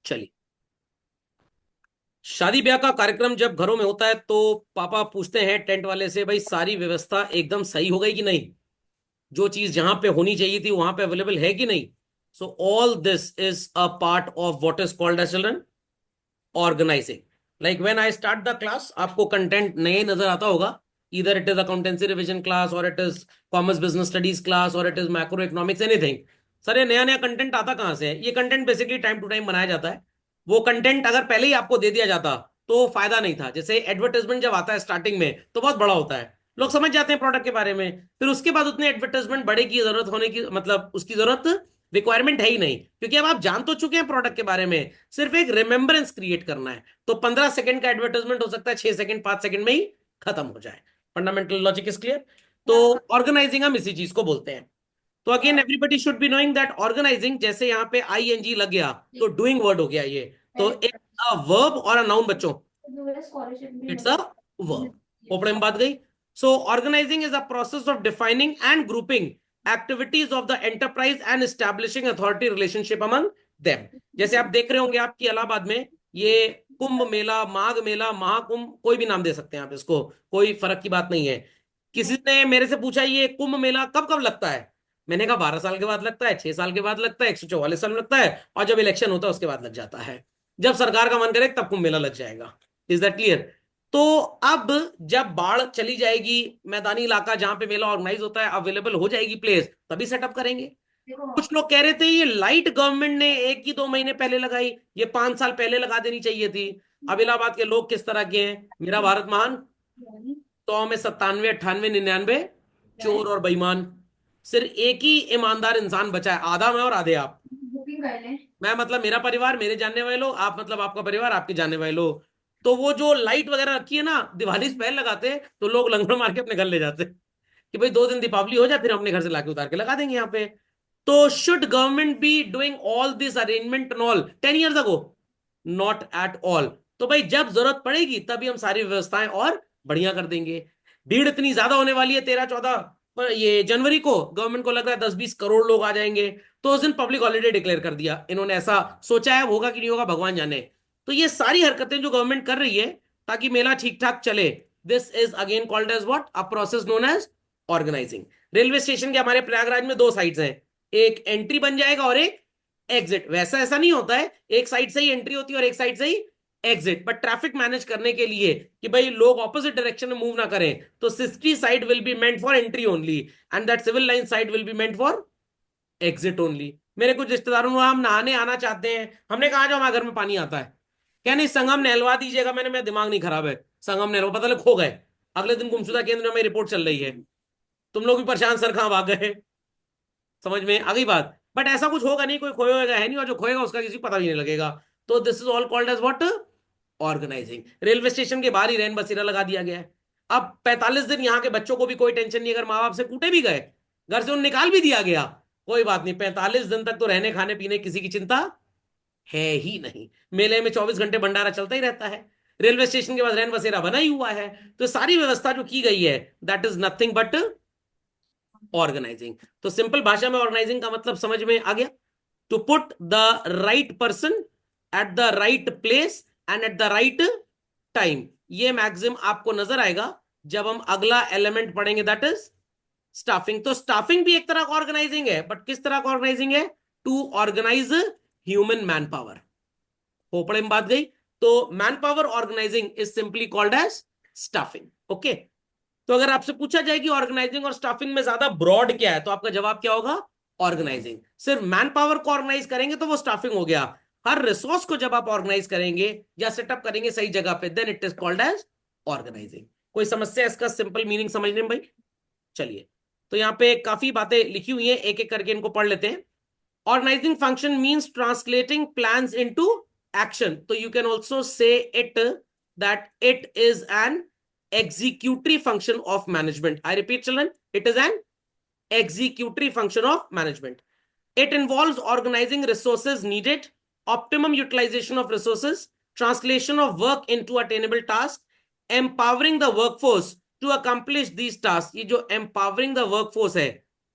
चलिए, शादी ब्याह का कार्यक्रम जब घरों में होता है तो पापा पूछते हैं टेंट वाले से, भाई सारी व्यवस्था एकदम सही हो गई कि नहीं? जो चीज जहां पे होनी चाहिए थी वहां पे अवेलेबल है कि नहीं? So all this is a part of what is called as children organizing. Like when I start the class, आपको कंटेंट नए नजर आता होगा. इधर it is accountancy revision class, और it is commerce business studies class, और it is macro economics, anything. Sir, ये नया नया कंटेंट आता कहाँ से है? ये content basically time to time बनाया जाता है. वो कंटेंट अगर पहले ही आपको दे दिया जाता तो फायदा नहीं था. जैसे एडवर्टाइजमेंट जब आता है स्टार्टिंग में तो बहुत बड़ा होता है, लोग समझ जाते हैं प्रोडक्ट के बारे में. फिर उसके बाद उतने एडवर्टाइजमेंट बड़े की जरूरत होने की, मतलब उसकी जरूरत, रिक्वायरमेंट है ही नहीं, क्योंकि अब आप जान तो चुके हैं प्रोडक्ट के बारे में. सिर्फ एक रिमेंबरेंस क्रिएट करना है. तो 15 सेकंड का एडवर्टाइजमेंट हो सकता है 6 सेकंड 5 सेकंड में ही खत्म हो जाए. Fundamental logic is clear. तो ऑर्गेनाइजिंग हम इसी चीज को बोलते हैं. तो again everybody should be knowing that organising, जैसे यहाँ पे आई एन जी लग गया तो डूइंग वर्ड हो गया ये. तो एक वर्ब और अ नाउन बच्चों, इट्स अ वर्ब. खोपड़े में बात गई. So organizing is a process of defining and grouping activities of the enterprise and establishing authority relationship among them. जैसे आप देख रहे होंगे आपकी इलाहाबाद में ये कुंभ मेला, माघ मेला, महाकुंभ, कोई भी नाम दे सकते हैं आप इसको, कोई फर्क की बात नहीं है. किसी ने मेरे से पूछा ये कुंभ मेला कब कब लगता है? मैंने कहा 12 साल के बाद लगता है, 6 साल के बाद लगता है, 144 साल में लगता है, और जब इलेक्शन होता है उसके बाद लग जाता है. जब सरकार का मन करे तब कुंभ मेला लग जाएगा. Is that clear? तो अब जब बाढ़ चली जाएगी, मैदानी इलाका जहां पे मेला ऑर्गेनाइज होता है अवेलेबल हो जाएगी प्लेस, तभी सेटअप करेंगे. कुछ लोग कह रहे थे ये लाइट गवर्नमेंट ने 1 ही 2 महीने पहले लगाई, ये 5 साल पहले लगा देनी चाहिए थी. अब इलाहाबाद के लोग किस तरह के हैं? मेरा भारत महान, 100 में 97 98 99 चोर और बेईमान. सिर्फ एक ही ईमानदार इंसान बचा है, आधा मैं और आधे आप. मैं मतलब मेरा परिवार, मेरे जानने वाले लोग, आप मतलब आपका परिवार, आपके जानने वाले लोग. तो वो जो लाइट वगैरह रखी है ना, दिवाली से पहले लगाते हैं तो लोग लंगड़ मार के अपने घर ले जाते हैं कि भाई 2 दिन दीपावली हो जाए फिर हम अपने घर से लाके उतार के लगा देंगे यहाँ पे. तो should government be doing all this arrangement and all 10 years ago? Not at all. तो भाई जब जरूरत पड़ेगी तभी हम सारी व्यवस्थाएं और बढ़िया कर देंगे. भीड़ इतनी ज्यादा होने वाली है 13 14 पर, ये जनवरी को गवर्नमेंट को लग रहा है 10 20 करोड़ लोग आ जाएंगे. तो उस दिन पब्लिक हॉलीडे डिक्लेयर कर दिया इन्होंने. ऐसा सोचा है, होगा कि नहीं होगा भगवान जाने. तो ये सारी हरकतें जो गवर्नमेंट कर रही है ताकि मेला ठीक ठाक चले, this is again called as what? A process known as organising. Railway station के हमारे प्रयागराज में 2 साइड्स हैं, एक एंट्री बन जाएगा और एक एग्जिट. वैसा ऐसा नहीं होता है, एक साइड से ही एंट्री होती है और एक साइड से ही एग्जिट. बट ट्रैफिक मैनेज करने के लिए कि भाई लोग ऑपोजिट डायरेक्शन में मूव ना करें, तो 60 side will be meant for entry only, and that civil line side will be meant for exit only. मेरे कुछ रिश्तेदारों ने, हम नहाने आना चाहते हैं, हमने कहा जो हमारे घर में पानी आता है, क्या नहीं संगम नहलवा दीजिएगा. मैंने, मेरा दिमाग नहीं खराब है, संगम नहलवा, पता लग खो गए. अगले दिन गुमशुदा केंद्र में रिपोर्ट चल रही है. तुम लोग भी परेशान, सर कहाँ भाग गए? समझ में आ गई बात? बट ऐसा कुछ होगा नहीं, कोई खोएगा है नहीं, और जो खोएगा उसका किसी को पता भी नहीं लगेगा. तो this is all called as what? Organising. Railway station के बाहर ही रैन बसेरा लगा दिया गया है. अब 45 दिन यहाँ के बच्चों को भी कोई टेंशन नहीं, अगर माँ बाप से कूटे भी गए, घर से उन्हें निकाल भी दिया गया, कोई बात नहीं. 45 दिन तक तो रहने खाने पीने किसी की चिंता है ही नहीं. मेले में 24 घंटे भंडारा चलता ही रहता है. रेलवे स्टेशन के पास रैन बसेरा बना ही हुआ है. तो सारी व्यवस्था जो की गई है that is nothing but organising. तो सिंपल भाषा में ऑर्गेनाइजिंग का मतलब समझ में आ गया? To put the right person at the right place and at the right time. ये मैक्सिम आपको नजर आएगा जब हम अगला एलिमेंट पढ़ेंगे, दैट इज स्टाफिंग. तो स्टाफिंग भी एक तरह का ऑर्गेनाइजिंग है, बट किस तरह का ऑर्गेनाइजिंग है? To organise human man power. खोपड़े में बात गई. तो man power organising is simply called as staffing. Okay. तो अगर आपसे पूछा जाए कि ऑर्गेनाइजिंग और स्टाफिंग में ज्यादा ब्रॉड क्या है, तो आपका जवाब क्या होगा? ऑर्गेनाइजिंग. सिर्फ मैन पावर को ऑर्गेनाइज करेंगे तो वो स्टाफिंग हो गया. हर रिसोर्स को जब आप ऑर्गेनाइज करेंगे या सेटअप करेंगे सही जगह पे, then it is called as organising. कोई समस्या इसका सिंपल मीनिंग समझने में भाई? चलिए, तो यहाँ पे काफी बातें लिखी हुई हैं, एक एक करके इनको पढ़ लेते हैं. Organizing function means translating plans into action. तो you can also say it that it is an executory function of management. I repeat children, it is an executory function of management. It involves organizing resources needed, optimum utilization of resources, translation of work into attainable tasks, empowering the workforce to accomplish these tasks. ये जो empowering the workforce है,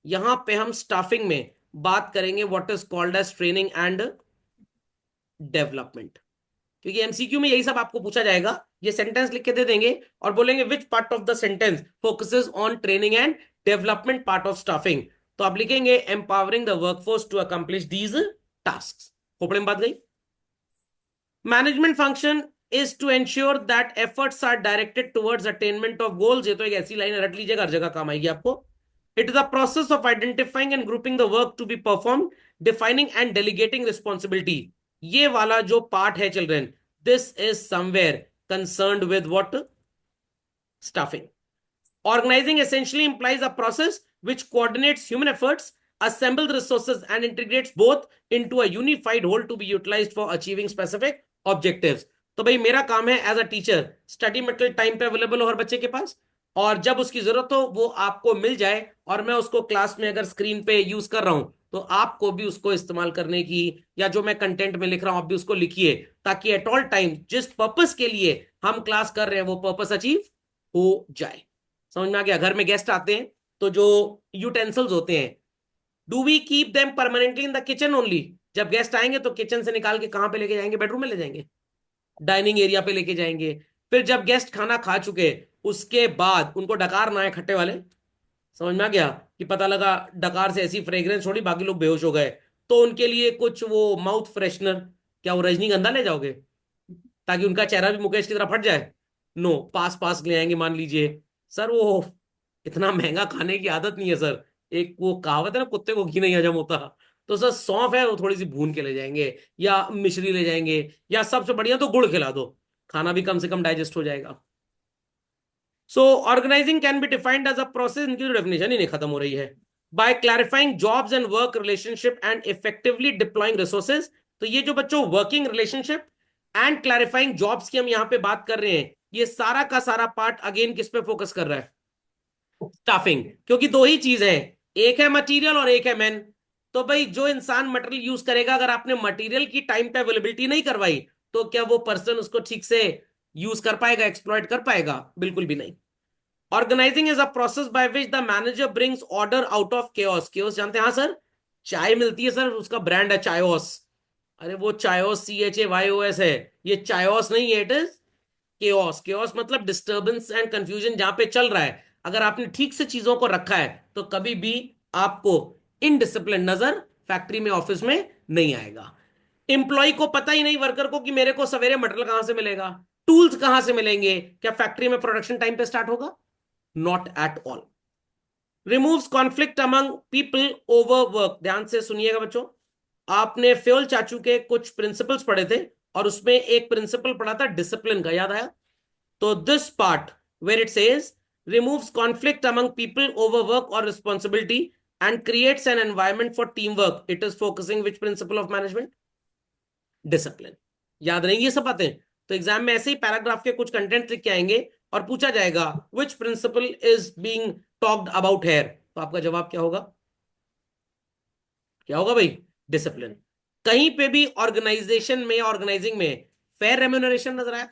यहां पे हम staffing में बात करेंगे what is called as training and development, क्योंकि एमसीक्यू में यही सब आपको पूछा जाएगा। ये सेंटेंस लिख के दे देंगे और बोलेंगे which part of the sentence focuses on training and development part of staffing, तो आप लिखेंगे empowering the workforce to accomplish these task. खोपड़े में बात गई। Management function is to ensure that efforts are directed towards attainment of goals. ये तो एक ऐसी लाइन रट लीजिएगा, हर जगह काम आएगी आपको। It is the process of identifying and grouping the work to be perform, defining and delegating responsibility. ये वाला जो पार्ट है children, this is somewhere concerned with what? Staffing. Organizing essentially implies a process which coordinates human efforts, assembles resources, and integrates both into a unified whole to be utilized for achieving specific objectives. तो भाई मेरा काम है as a teacher, study material time पे available हो हर बच्चे के पास, और जब उसकी जरूरत हो वो आपको मिल जाए, और मैं उसको क्लास में अगर स्क्रीन पे यूज कर रहा हूं तो आपको भी उसको इस्तेमाल करने की, या जो मैं कंटेंट में लिख रहा हूं आप भी उसको लिखिए, ताकि एट ऑल टाइम जिस पर्पस के लिए हम क्लास कर रहे हैं वो पर्पस अचीव हो जाए। समझ में आ गया? घर में गेस्ट आते हैं तो जो यूटेंसिल्स होते हैं, do we keep them permanently in the kitchen only? जब गेस्ट आएंगे तो किचन से निकाल के कहां पे लेके जाएंगे? बेडरूम में ले जाएंगे, डाइनिंग एरिया पे लेके जाएंगे। फिर जब गेस्ट खाना खा चुके उसके बाद उनको डकार ना है खट्टे वाले, समझ में आ गया? कि पता लगा डकार से ऐसी फ्रेग्रेंस छोड़ी बाकी लोग बेहोश हो गए, तो उनके लिए कुछ वो माउथ फ्रेशनर, क्या वो रजनीगंधा ले जाओगे ताकि उनका चेहरा भी मुकेश की तरह फट जाए? नो, पास पास ले आएंगे। मान लीजिए सर वो इतना महंगा खाने की आदत नहीं है सर, एक वो कहावत है ना, कुत्ते को घी नहीं हजम होता, तो सर सौंफ है वो थोड़ी सी भून के ले जाएंगे, या मिश्री ले जाएंगे, या सबसे बढ़िया तो गुड़ खिला दो, खाना भी कम से कम डाइजेस्ट हो जाएगा। So organizing can be defined as a process, इनकी तो डेफिनेशन ही नहीं खत्म हो रही है। By clarifying jobs and work relationship and effectively deploying resources. तो ये जो बच्चों working relationship and clarifying jobs की हम यहां पे बात कर रहे हैं, ये सारा का सारा पार्ट अगेन किस पे फोकस कर रहा है? स्टाफिंग। क्योंकि दो ही चीज है, एक है मटेरियल और एक है मैन। तो भाई जो इंसान मटेरियल यूज करेगा, अगर आपने मटेरियल की टाइम पे अवेलेबिलिटी नहीं करवाई तो क्या वो पर्सन उसको ठीक से यूज कर पाएगा, एक्सप्लॉइट कर पाएगा? बिल्कुल भी नहीं। Organising is a process by which the manager brings order out of chaos. Chaos जानते हैं? हाँ सर, चाय मिलती है सर, उसका ब्रांड है चायोस। अरे वो चायोस CHAYOS है, ये चायोस नहीं है, इट इज केओस। केओस मतलब डिस्टर्बेंस एंड कंफ्यूजन जहां पे चल रहा है। अगर आपने ठीक से चीजों को रखा है तो कभी भी आपको इनडिसिप्लिन नजर फैक्ट्री में, ऑफिस में नहीं आएगा। एम्प्लॉय को पता ही नहीं, वर्कर को, कि मेरे को सवेरे मटेरियल कहां से मिलेगा, टूल्स कहां से मिलेंगे, क्या फैक्ट्री में प्रोडक्शन टाइम पे स्टार्ट होगा? Not at all. Removes conflict among people over work. ध्यान से सुनिएगा बच्चों, आपने फ्योल चाचू के कुछ प्रिंसिपल्स पढ़े थे और उसमें एक प्रिंसिपल पढ़ा था डिसिप्लिन का, याद आया? तो this part where it says removes conflict among people over work और responsibility and creates an environment for team work, it is focusing which principle of management? Discipline. याद रहेंगी ये सब बातें? तो एग्जाम में ऐसे ही पैराग्राफ के कुछ कंटेंट लिख के आएंगे और पूछा जाएगा which principle is being talked about here, तो आपका जवाब क्या होगा? क्या होगा भाई? डिसिप्लिन। कहीं पे भी ऑर्गेनाइजेशन में, ऑर्गेनाइजिंग में फेयर रेम्यूनरेशन नजर आया?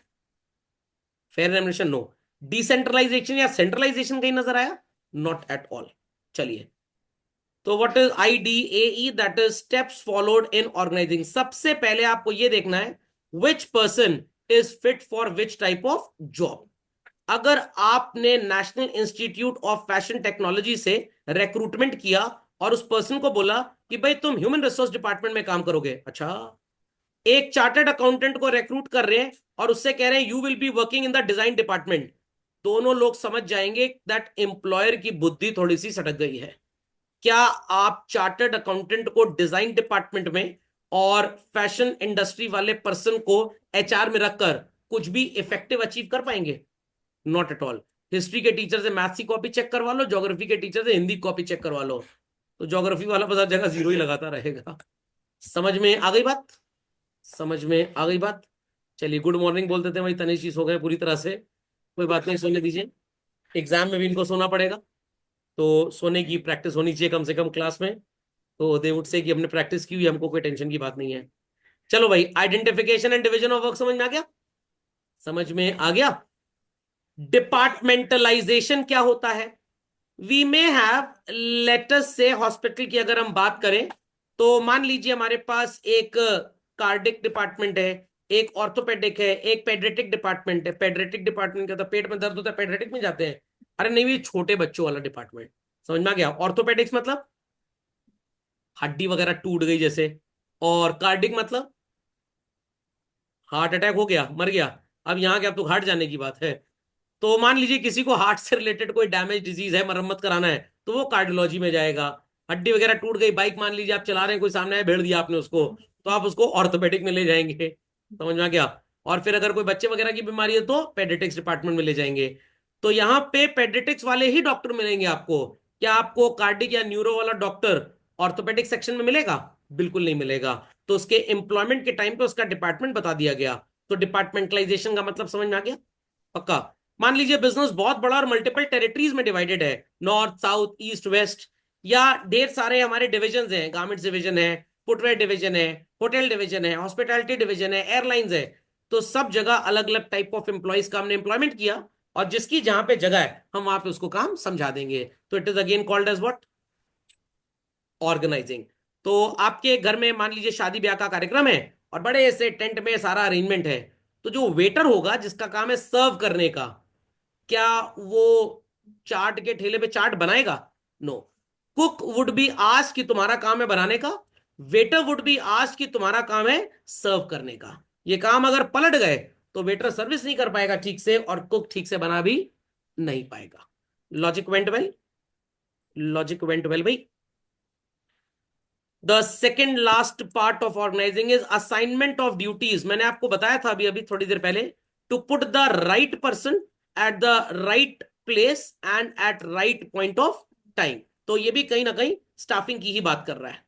Fair remuneration no. डिसेंट्रलाइजेशन या सेंट्रलाइजेशन कहीं नजर आया? Not at all. चलिए, तो what is IDAE? That is steps followed in organising. सबसे पहले आपको यह देखना है which person is fit for which type of job. अगर आपने national institute of fashion technology से रिक्रूटमेंट किया और उस पर्सन को बोला कि भाई तुम ह्यूमन रिसोर्स डिपार्टमेंट में काम करोगे, अच्छा, एक चार्टर्ड अकाउंटेंट को रिक्रूट कर रहे हैं और उससे कह रहे हैं you will be working in the design department, दोनों लोग समझ जाएंगे दैट एम्प्लॉयर की बुद्धि थोड़ी सी सटक गई है। क्या आप चार्टर्ड अकाउंटेंट को डिजाइन डिपार्टमेंट में और फैशन इंडस्ट्री वाले पर्सन को HR में रखकर कुछ भी इफेक्टिव अचीव कर पाएंगे? Not at all. हिस्ट्री के टीचर से मैथ्स की कॉपी चेक करवा लो, ज्योग्राफी के टीचर से हिंदी कॉपी चेक करवा लो, तो ज्योग्राफी वाला बस हर जगह जीरो ही लगाता रहेगा। समझ में आ गई बात? समझ में आ गई बात? चलिए, गुड मॉर्निंग बोल देते हैं भाई, तनिष जी सो गए पूरी तरह से, कोई बात नहीं, सोने दीजिए, एग्जाम में भी इनको सोना पड़ेगा, तो सोने की प्रैक्टिस होनी चाहिए कम से कम क्लास में, तो दे वुड से कि हमने प्रैक्टिस की हुई, हमको कोई टेंशन की बात नहीं है। चलो भाई, identification and division of work समझ में आ गया? समझ में आ गया? डिपार्टमेंटलाइजेशन क्या होता है? We may have, let us say hospital की अगर हम बात करें, तो मान लीजिए हमारे पास एक कार्डिक डिपार्टमेंट है, एक ऑर्थोपेडिक है, एक पेडियाट्रिक डिपार्टमेंट है। पेडियाट्रिक डिपार्टमेंट क्या होता है? पेट में दर्द होता है, पेडियाट्रिक में जाते हैं। अरे नहीं, ये छोटे बच्चों वाला डिपार्टमेंट। समझ में आ गया? ऑर्थोपेडिक्स मतलब हड्डी वगैरह टूट गई जैसे। और कार्डिक मतलब हार्ट अटैक हो गया, मर गया। अब यहाँ क्या, तो हार्ट जाने की बात है। तो मान लीजिए किसी को हार्ट से रिलेटेड कोई डैमेज डिजीज है, मरम्मत कराना है, तो वो कार्डियोलॉजी में जाएगा। हड्डी वगैरह टूट गई, बाइक मान लीजिए आप चला रहे हैं, कोई सामने आया भेड़ दिया आपने उसको, तो आप उसको ऑर्थोपेडिक में ले जाएंगे। समझ में आ गया? और फिर अगर कोई बच्चे वगैरह की बीमारी है तो पेडियाट्रिक्स डिपार्टमेंट में ले जाएंगे। तो यहाँ पे पेडियाट्रिक्स वाले ही डॉक्टर मिलेंगे आपको। क्या आपको कार्डिक या न्यूरो वाला डॉक्टर ऑर्थोपेडिक सेक्शन में मिलेगा? बिल्कुल नहीं मिलेगा। तो उसके एम्प्लॉयमेंट के टाइम पे उसका डिपार्टमेंट बता दिया गया। तो डिपार्टमेंटलाइजेशन का मतलब समझ में आ गया? पक्का? मान लीजिए बिजनेस बहुत बड़ा और मल्टीपल टेरिटरीज में डिवाइडेड है, नॉर्थ साउथ ईस्ट वेस्ट, या ढेर सारे हमारे डिविजन हैं, गारमेंट्स डिवीजन है, फुटवेयर डिवीजन है, होटल डिवीजन है, हॉस्पिटैलिटी डिवीजन है, एयरलाइंस है। तो सब जगह अलग अलग टाइप ऑफ एम्प्लॉयज का हमने एम्प्लॉयमेंट किया, और जिसकी जहां पे जगह है हम वहां पे उसको काम समझा देंगे। तो it is again called as what? Organising. तो आपके घर में मान लीजिए शादी ब्याह का कार्यक्रम है, और बड़े से टेंट में सारा अरेंजमेंट है, तो जो वेटर होगा जिसका काम है सर्व करने का, क्या वो चाट के ठेले पे चाट बनाएगा? No. Cook would be asked कि तुम्हारा काम है बनाने का, वेटर वुड बी आस्क्ड कि तुम्हारा काम है सर्व करने का। ये काम अगर पलट गए तो वेटर सर्विस नहीं कर पाएगा ठीक से, और कुक ठीक से बना भी नहीं पाएगा। Logic went well? Logic went well भाई? The second last part of organizing is assignment of duties. मैंने आपको बताया था अभी अभी थोड़ी देर पहले, to put the right person at the right place and at right point of time. तो ये भी कहीं ना कहीं स्टाफिंग की ही बात कर रहा है।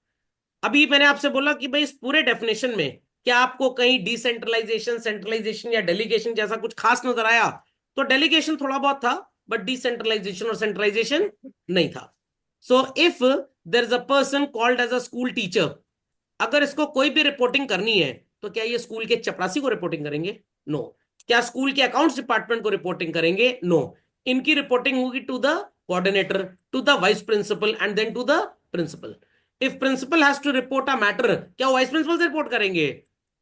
अभी मैंने आपसे बोला कि भाई इस पूरे डेफिनेशन में क्या आपको कहीं डिसेंट्रलाइजेशन, सेंट्रलाइजेशन या डेलीगेशन जैसा कुछ खास नजर आया? तो डेलीगेशन थोड़ा बहुत था, बट डिसेंट्रलाइजेशन और सेंट्रलाइजेशन नहीं था। So if there is a person called as a school teacher, अगर इसको कोई भी रिपोर्टिंग करनी है, तो क्या ये स्कूल के चपरासी को रिपोर्टिंग करेंगे? नो। क्या स्कूल के अकाउंट्स डिपार्टमेंट को रिपोर्टिंग करेंगे? नो। इनकी रिपोर्टिंग होगी to the coordinator, to the vice principal and then to the principal. If principal has to report a matter, क्या वाइस प्रिंसिपल से रिपोर्ट करेंगे?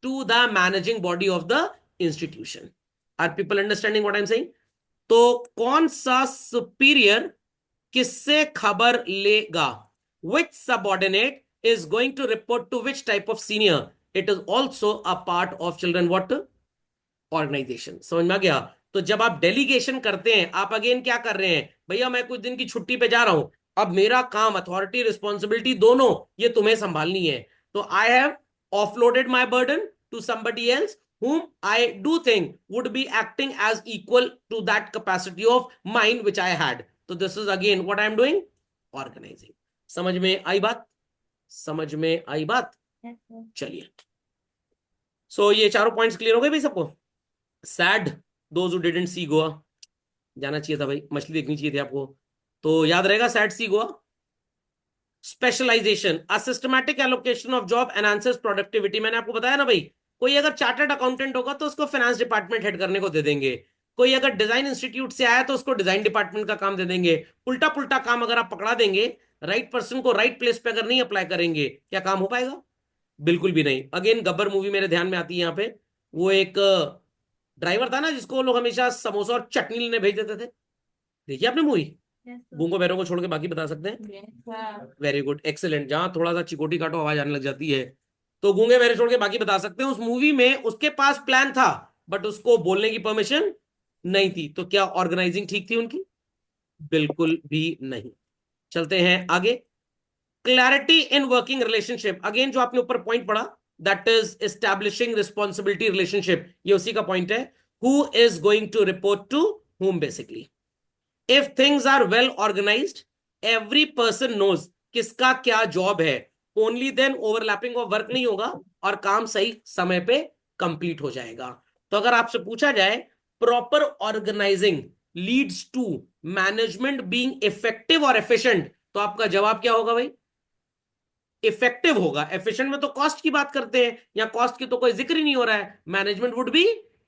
To the managing body of the institution. Are people understanding what I am saying? तो कौन सा superior किससे खबर लेगा? Which subordinate is going to report to which type of senior? It is also a part of children what? Organization. समझ में आ गया? तो जब आप डेलीगेशन करते हैं, आप अगेन क्या कर रहे हैं? भैया मैं कुछ दिन की छुट्टी पे जा रहा हूं, अब मेरा काम, अथॉरिटी, रिस्पॉन्सिबिलिटी दोनों ये तुम्हें संभालनी है। तो I have offloaded my burden to somebody else whom I do think would be acting as equal to that capacity of mind which I had. So this is again what I am doing? Organizing. समझ में आई बात? समझ में आई बात? चलिए, सो ये चारों points clear हो गए भाई सबको? Sad those who didn't see Goa. जाना चाहिए था भाई, मछली देखनी चाहिए थी आपको। तो याद रहेगा सैड सी गोवा। Specialisation, a systematic allocation of job enhances productivity. मैंने आपको बताया ना भाई, कोई अगर चार्टर्ड अकाउंटेंट होगा तो उसको फाइनेंस डिपार्टमेंट हेड करने को दे देंगे। कोई अगर डिजाइन इंस्टीट्यूट से आया तो उसको डिजाइन डिपार्टमेंट का काम दे देंगे। उल्टा पुल्टा काम अगर आप पकड़ा देंगे, राइट पर्सन को राइट प्लेस पे अगर नहीं अप्लाई करेंगे, क्या काम हो पाएगा? बिल्कुल भी नहीं। अगेन गब्बर मूवी मेरे ध्यान में आती है यहाँ पे। वो एक ड्राइवर था ना जिसको लोग हमेशा समोसा और चटनी लेने भेज देते थे। देखिए आपने मूवी? गूंगो बहरों को छोड़ के बाकी बता सकते हैं? Very good, excellent. जहां थोड़ा सा चिकोटी काटो आवाज आने लग जाती है, तो गूंगे बहरे छोड़ के बाकी बता सकते हैं। उस मूवी में उसके पास प्लान था, बट उसको बोलने की परमिशन नहीं थी। तो क्या ऑर्गेनाइजिंग ठीक थी उनकी? बिल्कुल भी नहीं। चलते हैं आगे। Clarity in working relationship, again जो आपने ऊपर पॉइंट पढ़ा, that is establishing responsibility relationship, ये उसी का पॉइंट है। Who is going to report to whom basically. If things are well organised, every person knows किसका क्या जॉब है, only then overlapping of work नहीं होगा और काम सही समय पे कंप्लीट हो जाएगा। तो अगर आपसे पूछा जाए proper organising leads to management being effective और एफिशिएंट, तो आपका जवाब क्या होगा भाई? इफेक्टिव होगा। एफिशिएंट में तो कॉस्ट की बात करते हैं, या कॉस्ट की तो कोई जिक्र ही नहीं हो रहा है। Management would be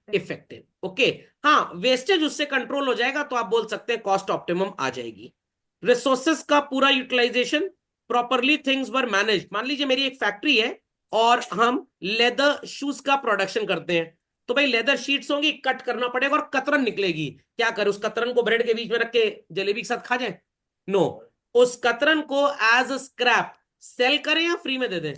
effective. Okay, हाँ, वेस्टेज उससे कंट्रोल हो जाएगा, तो आप बोल सकते हैं कॉस्ट ऑप्टिमम आ जाएगी। रिसोर्सेस का पूरा utilisation, properly things were manage. मान लीजिए मेरी एक फैक्ट्री है, और हम लेदर शूज का प्रोडक्शन करते हैं, तो भाई लेदर शीट्स होंगी, कट करना पड़ेगा और कतरन निकलेगी। क्या करें, उस कतरन को ब्रेड के बीच में रख के जलेबी के साथ खा जाए? नो, उस कतरन को एज अ स्क्रैप सेल करें या फ्री में दे दें?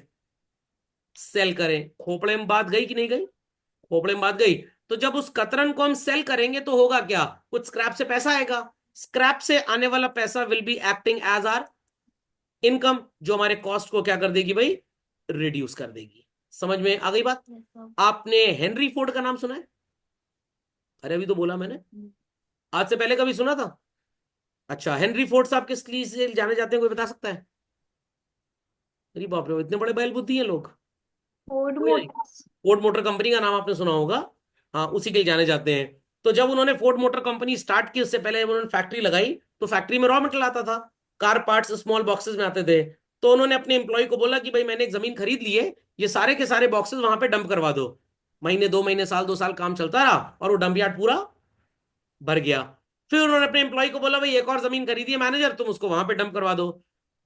सेल करें। खोपड़े में बात गई कि नहीं गई? खोपड़े में बात गई। तो जब उस कतरन को हम सेल करेंगे तो होगा क्या, कुछ स्क्रैप से पैसा आएगा, स्क्रैप से आने वाला पैसा will be acting as our income, जो हमारे कॉस्ट को क्या कर देगी भाई, रिड्यूस कर देगी। समझ में आ गई बात? आपने हेनरी फोर्ड का नाम सुना है? अरे अभी तो बोला मैंने, आज से पहले कभी सुना था? अच्छा, हेनरी फोर्ड साहब किस लिए से जाने जाते हैं, कोई बता सकता है? अरे बाप रे, इतने बड़े बैल बुद्धि हैं लोग। फोर्ड कोई नहीं, मोटर्स। फोर्ड मोटर कंपनी का नाम आपने सुना होगा। हाँ, उसी के लिए जाने जाते हैं। तो जब उन्होंने फोर्ड मोटर कंपनी स्टार्ट की, उससे पहले जब उन्होंने फैक्ट्री लगाई, तो फैक्ट्री में रॉ मटेरियल आता था, कार पार्ट्स स्मॉल बॉक्सेस में आते थे। तो उन्होंने अपने एम्प्लॉय को बोला कि भाई मैंने एक जमीन खरीद ली है, ये सारे के सारे बॉक्सेस वहां पे डंप करवा दो। महीने, 2 महीने, साल, 2 साल काम चलता रहा और वो डंप यार्ड पूरा भर गया। फिर उन्होंने अपने एम्प्लॉय को बोला, भाई एक और जमीन खरीदी है मैनेजर, तुम उसको वहां पे डंप करवा दो।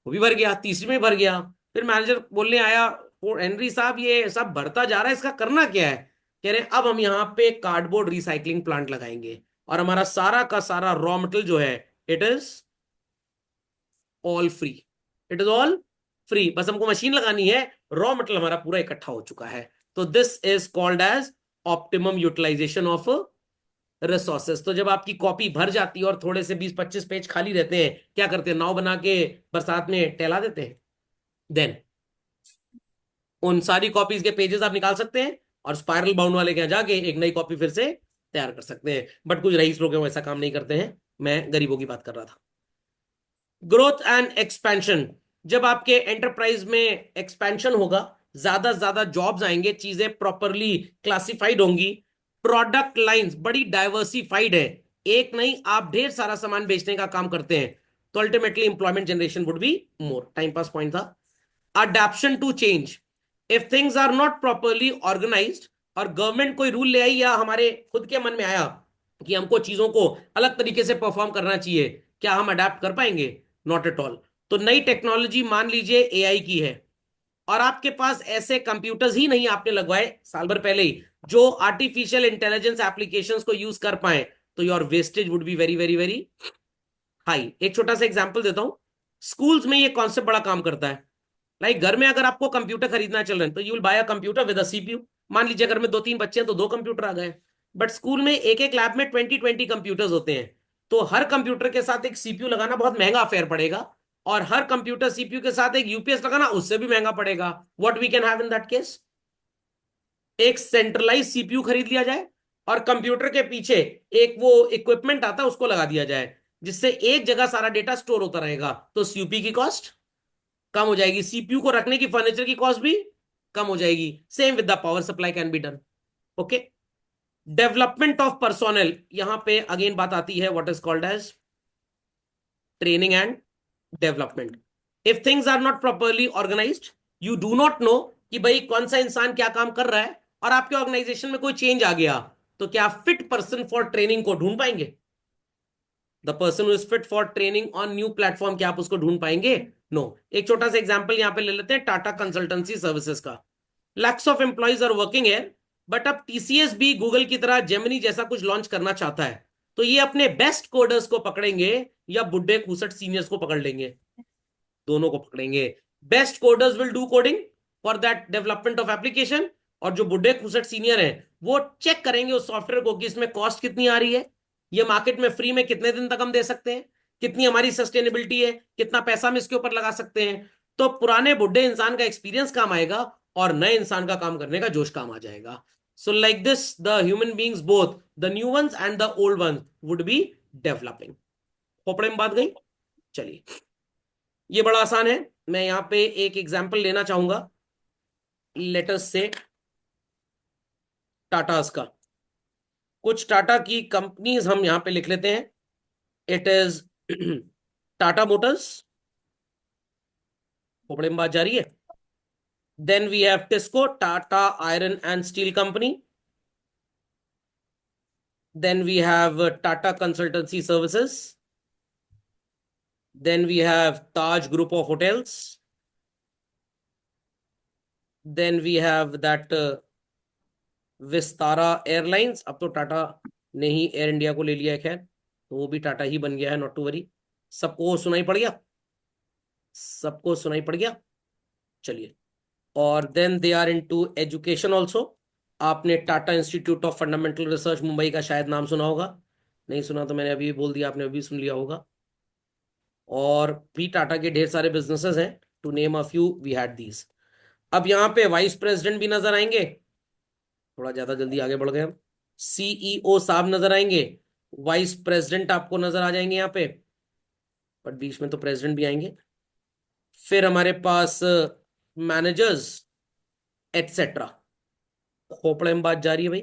वो भी भर गया, तीसरी में भर गया। फिर मैनेजर बोलने आया, "ओ हेनरी साहब, ये सब भरता जा रहा है, इसका करना क्या है?" कह रहे अब हम यहाँ पे कार्डबोर्ड रिसाइकलिंग प्लांट लगाएंगे और हमारा सारा का सारा रॉ मटेरियल जो है, it is all free. It is all free, बस हमको मशीन लगानी है, रॉ मटेरियल हमारा पूरा इकट्ठा हो चुका है। तो this is called as optimum utilisation of resources. तो जब आपकी कॉपी भर जाती है और थोड़े से 20-25 पेज खाली रहते हैं, क्या करते हैं, नाव बना के बरसात में टहला देते हैं। देन उन सारी कॉपीज के पेजेस आप निकाल सकते हैं और स्पाइरल बाउंड वाले के यहाँ जाके एक नई कॉपी फिर से तैयार कर सकते हैं। बट कुछ रईस लोग हैं वो ऐसा काम नहीं करते हैं, मैं गरीबों की बात कर रहा था। ग्रोथ एंड एक्सपेंशन, जब आपके एंटरप्राइज में एक्सपेंशन होगा, ज्यादा से ज्यादा जॉब्स आएंगे, चीजें प्रॉपरली क्लासिफाइड होंगी, प्रोडक्ट लाइंस बड़ी डाइवर्सिफाइड है, एक नहीं आप ढेर सारा सामान बेचने का काम करते हैं, तो ultimately employment generation would be more. Time pass point था। Adaption to change, if things are not properly organized, और गवर्नमेंट कोई रूल ले आई या हमारे खुद के मन में आया कि हमको चीजों को अलग तरीके से परफॉर्म करना चाहिए, क्या हम अडेप्ट कर पाएंगे? Not at all. तो नई टेक्नोलॉजी मान लीजिए एआई की है, और आपके पास ऐसे कंप्यूटर्स ही नहीं आपने लगवाए साल भर पहले ही जो आर्टिफिशियल इंटेलिजेंस एप्लीकेशंस को यूज कर पाए, तो your wastage would be very very very high. एक छोटा सा एग्जांपल देता हूं, स्कूल्स में ये कॉन्सेप्ट बड़ा काम करता है। लाइक घर में अगर आपको कंप्यूटर खरीदना चल रहा है, तो you will buy a computer with a CPU. मान लीजिए घर में 2-3 बच्चे हैं तो 2 कंप्यूटर आ गए। बट स्कूल में एक एक लैब में 20-20 कंप्यूटर्स होते हैं, तो हर कंप्यूटर के साथ एक सीपीयू लगाना बहुत महंगा अफेयर पड़ेगा, और हर कंप्यूटर सीपीयू के साथ एक यूपीएस लगाना उससे भी महंगा पड़ेगा। What we can have in that case, एक सेंट्रलाइज सीपीयू खरीद लिया जाए और कंप्यूटर के पीछे एक वो इक्विपमेंट आता है उसको लगा दिया जाए, जिससे एक जगह सारा डेटा स्टोर होता रहेगा, तो सीपीयू की कॉस्ट कम हो जाएगी, सीपीयू को रखने की फर्नीचर की कॉस्ट भी कम हो जाएगी। Same with the power supply can be done. Okay. Development of personal, यहां पे अगेन बात आती है what is called as training and development. If things are not properly organised, you do not know कि भाई कौन सा इंसान क्या काम कर रहा है, और आपके ऑर्गेनाइजेशन में कोई चेंज आ गया, तो क्या फिट पर्सन फॉर ट्रेनिंग को ढूंढ पाएंगे? The person is fit for training on new platform, क्या आप उसको ढूंढ पाएंगे? नो। एक छोटा सा एग्जांपल यहां पे ले लेते हैं टाटा कंसल्टेंसी सर्विसेज का। Lakhs of employees are working here, but अब टीसीएस भी गूगल की तरह जेमिनी जैसा कुछ लॉन्च करना चाहता है, तो ये अपने बेस्ट कोडर्स को पकड़ेंगे या बुड्ढे खूसट सीनियर्स को पकड़ लेंगे? दोनों को पकड़ेंगे। Best coders will do coding for that development of application, और जो बुड्ढे खुसट सीनियर हैं वो चेक करेंगे उस सॉफ्टवेयर को कि इसमें कॉस्ट कितनी आ रही है, ये मार्केट में फ्री में कितने दिन तक हम दे सकते हैं, कितनी हमारी सस्टेनेबिलिटी है, कितना पैसा हम इसके ऊपर लगा सकते हैं। तो पुराने बुड्ढे इंसान का एक्सपीरियंस काम आएगा और नए इंसान का काम करने का जोश काम आ जाएगा। So like this the human beings both the new ones and the old ones would be developing. खोपड़े में बात गई? चलिए, ये बड़ा आसान है। मैं यहां पे एक एग्जांपल लेना चाहूंगा, लेटस से टाटास का। कुछ टाटा की कंपनीज हम यहां पे लिख लेते हैं। इट इज टाटा मोटर्स, खोपड़े में बात जारी है। Then we have TISCO, Tata iron and steel company. Then we have Tata consultancy services. Then we have Taj group of hotels. Then we have that Vistara airlines, अब तो टाटा ने ही एयर इंडिया को ले लिया है, खैर तो वो भी टाटा ही बन गया है, नॉट टू वरी। सबको सुनाई पड़ गया, सबको सुनाई पड़ गया, चलिए। और then they are into education also. आपने Tata institute of fundamental research Mumbai का शायद नाम सुना होगा, नहीं सुना तो मैंने अभी बोल दिया, आपने अभी सुन लिया होगा। और भी टाटा के ढेर सारे बिजनेसेस हैं, to name a few we had these. अब यहाँ पे वाइस प्रेसिडेंट भी नजर आएंगे, थोड़ा ज्यादा जल्दी आगे बढ़ गए हम। सीईओ साहब नजर आएंगे, वाइस प्रेसिडेंट आपको नजर आ जाएंगे यहाँ पे, बट बीच में तो प्रेसिडेंट भी आएंगे। फिर हमारे पास मैनेजर्स एटसेट्रा। खोपड़े में बात जा रही है भाई,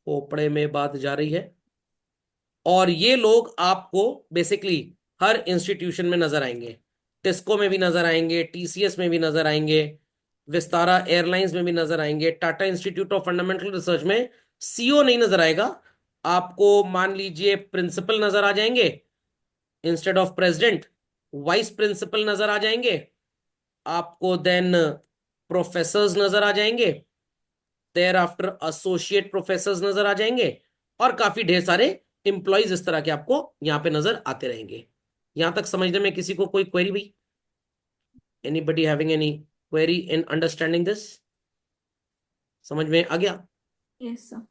खोपड़े में बात जा रही है। और ये लोग आपको बेसिकली हर इंस्टीट्यूशन में नजर आएंगे, टिस्को में भी नजर आएंगे, टीसीएस में भी नजर आएंगे, विस्तारा एयरलाइंस में भी नजर आएंगे। Tata institute of fundamental research में सीईओ नहीं नजर आएगा आपको, मान लीजिए प्रिंसिपल नजर आ जाएंगे instead of president, vice principal नजर आ जाएंगे आपको, देन प्रोफेसर्स नजर आ जाएंगे, देयर आफ्टर एसोसिएट प्रोफेसर्स नजर आ जाएंगे, और काफी ढेर सारे इंप्लॉइज इस तरह के आपको यहां पे नजर आते रहेंगे। यहां तक समझने में किसी को कोई क्वेरी भाई? Anybody having any query in understanding this? समझ में आ गया? Yes sir.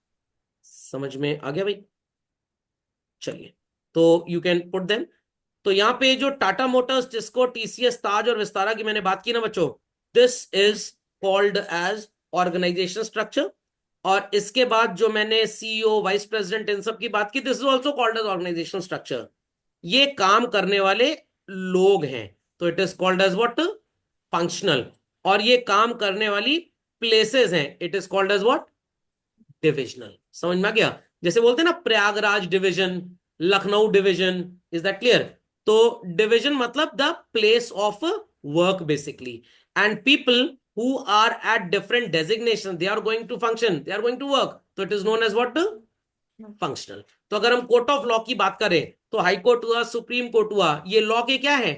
समझ में आ गया भाई, चलिए। तो यू कैन पुट देम। तो यहाँ पे जो Tata motors, TISCO, TCS, Taj और विस्तारा की मैंने बात की ना बच्चों, this is called as organisation structure. और इसके बाद जो मैंने सीईओ, वाइस प्रेसिडेंट, इन सब की बात की, this is also called as organisation structure. ये काम करने वाले लोग हैं, तो it is called as what? Functional. और ये काम करने वाली प्लेसेस हैं, it is called as what? Divisional. समझ में आ गया? जैसे बोलते हैं ना Prayagraj division, Lucknow division, is that clear? तो डिवीजन मतलब the place of work basically, and people who are at different designation, they are going to function, they are going to work, तो it is known as what? Functional. तो अगर हम court of law की बात करें तो high court हुआ, supreme court हुआ, ये लॉ के क्या है?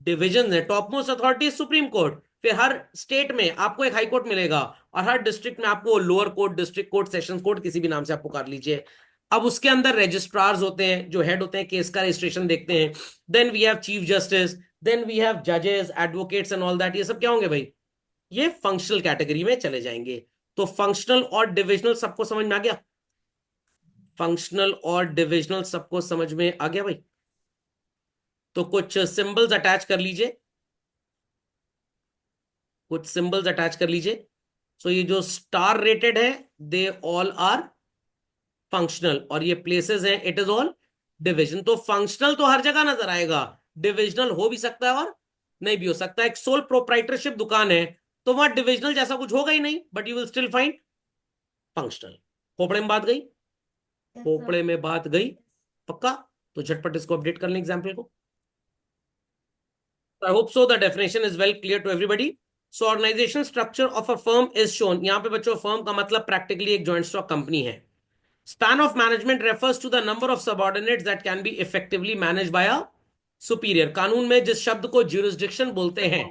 डिविजन है। Top most authority supreme court, फिर हर स्टेट में आपको एक हाई कोर्ट मिलेगा, और हर डिस्ट्रिक्ट में आपको lower court, district court, session court, किसी भी नाम से आप पुकार लीजिए। अब उसके अंदर रजिस्ट्रार्स होते हैं जो हेड होते हैं, केस का रजिस्ट्रेशन देखते हैं। Then we have chief justice, then we have जजेस, एडवोकेट्स एंड ऑल दैट। ये सब क्या होंगे भाई? ये फंक्शनल कैटेगरी में चले जाएंगे। तो फंक्शनल और डिविजनल सबको समझ में आ गया? फंक्शनल और डिविजनल सबको समझ में आ गया भाई? तो कुछ सिंबल्स अटैच कर लीजिए, कुछ सिंबल्स अटैच कर लीजिए। सो ये जो स्टार रेटेड है, दे ऑल आर फंक्शनल, और ये प्लेसेस हैं, इट इज ऑल डिविजन। तो फंक्शनल तो हर जगह नजर आएगा, डिविजनल हो भी सकता है और नहीं भी हो सकता है। एक सोल प्रोप्राइटरशिप दुकान है तो वहां डिविजनल जैसा कुछ होगा ही नहीं, but you will still find functional. खोपड़े में बात गई? खोपड़े में बात गई पक्का? तो झटपट इसको अपडेट कर लें एग्जाम्पल को। I hope so the definition is well clear to everybody. So organization structure of a firm is shown. यहाँ पे बच्चों firm का मतलब practically एक joint stock company है। Span of management refers to the number of subordinates that can be effectively managed by a superior. कानून में जिस शब्द को jurisdiction बोलते हैं,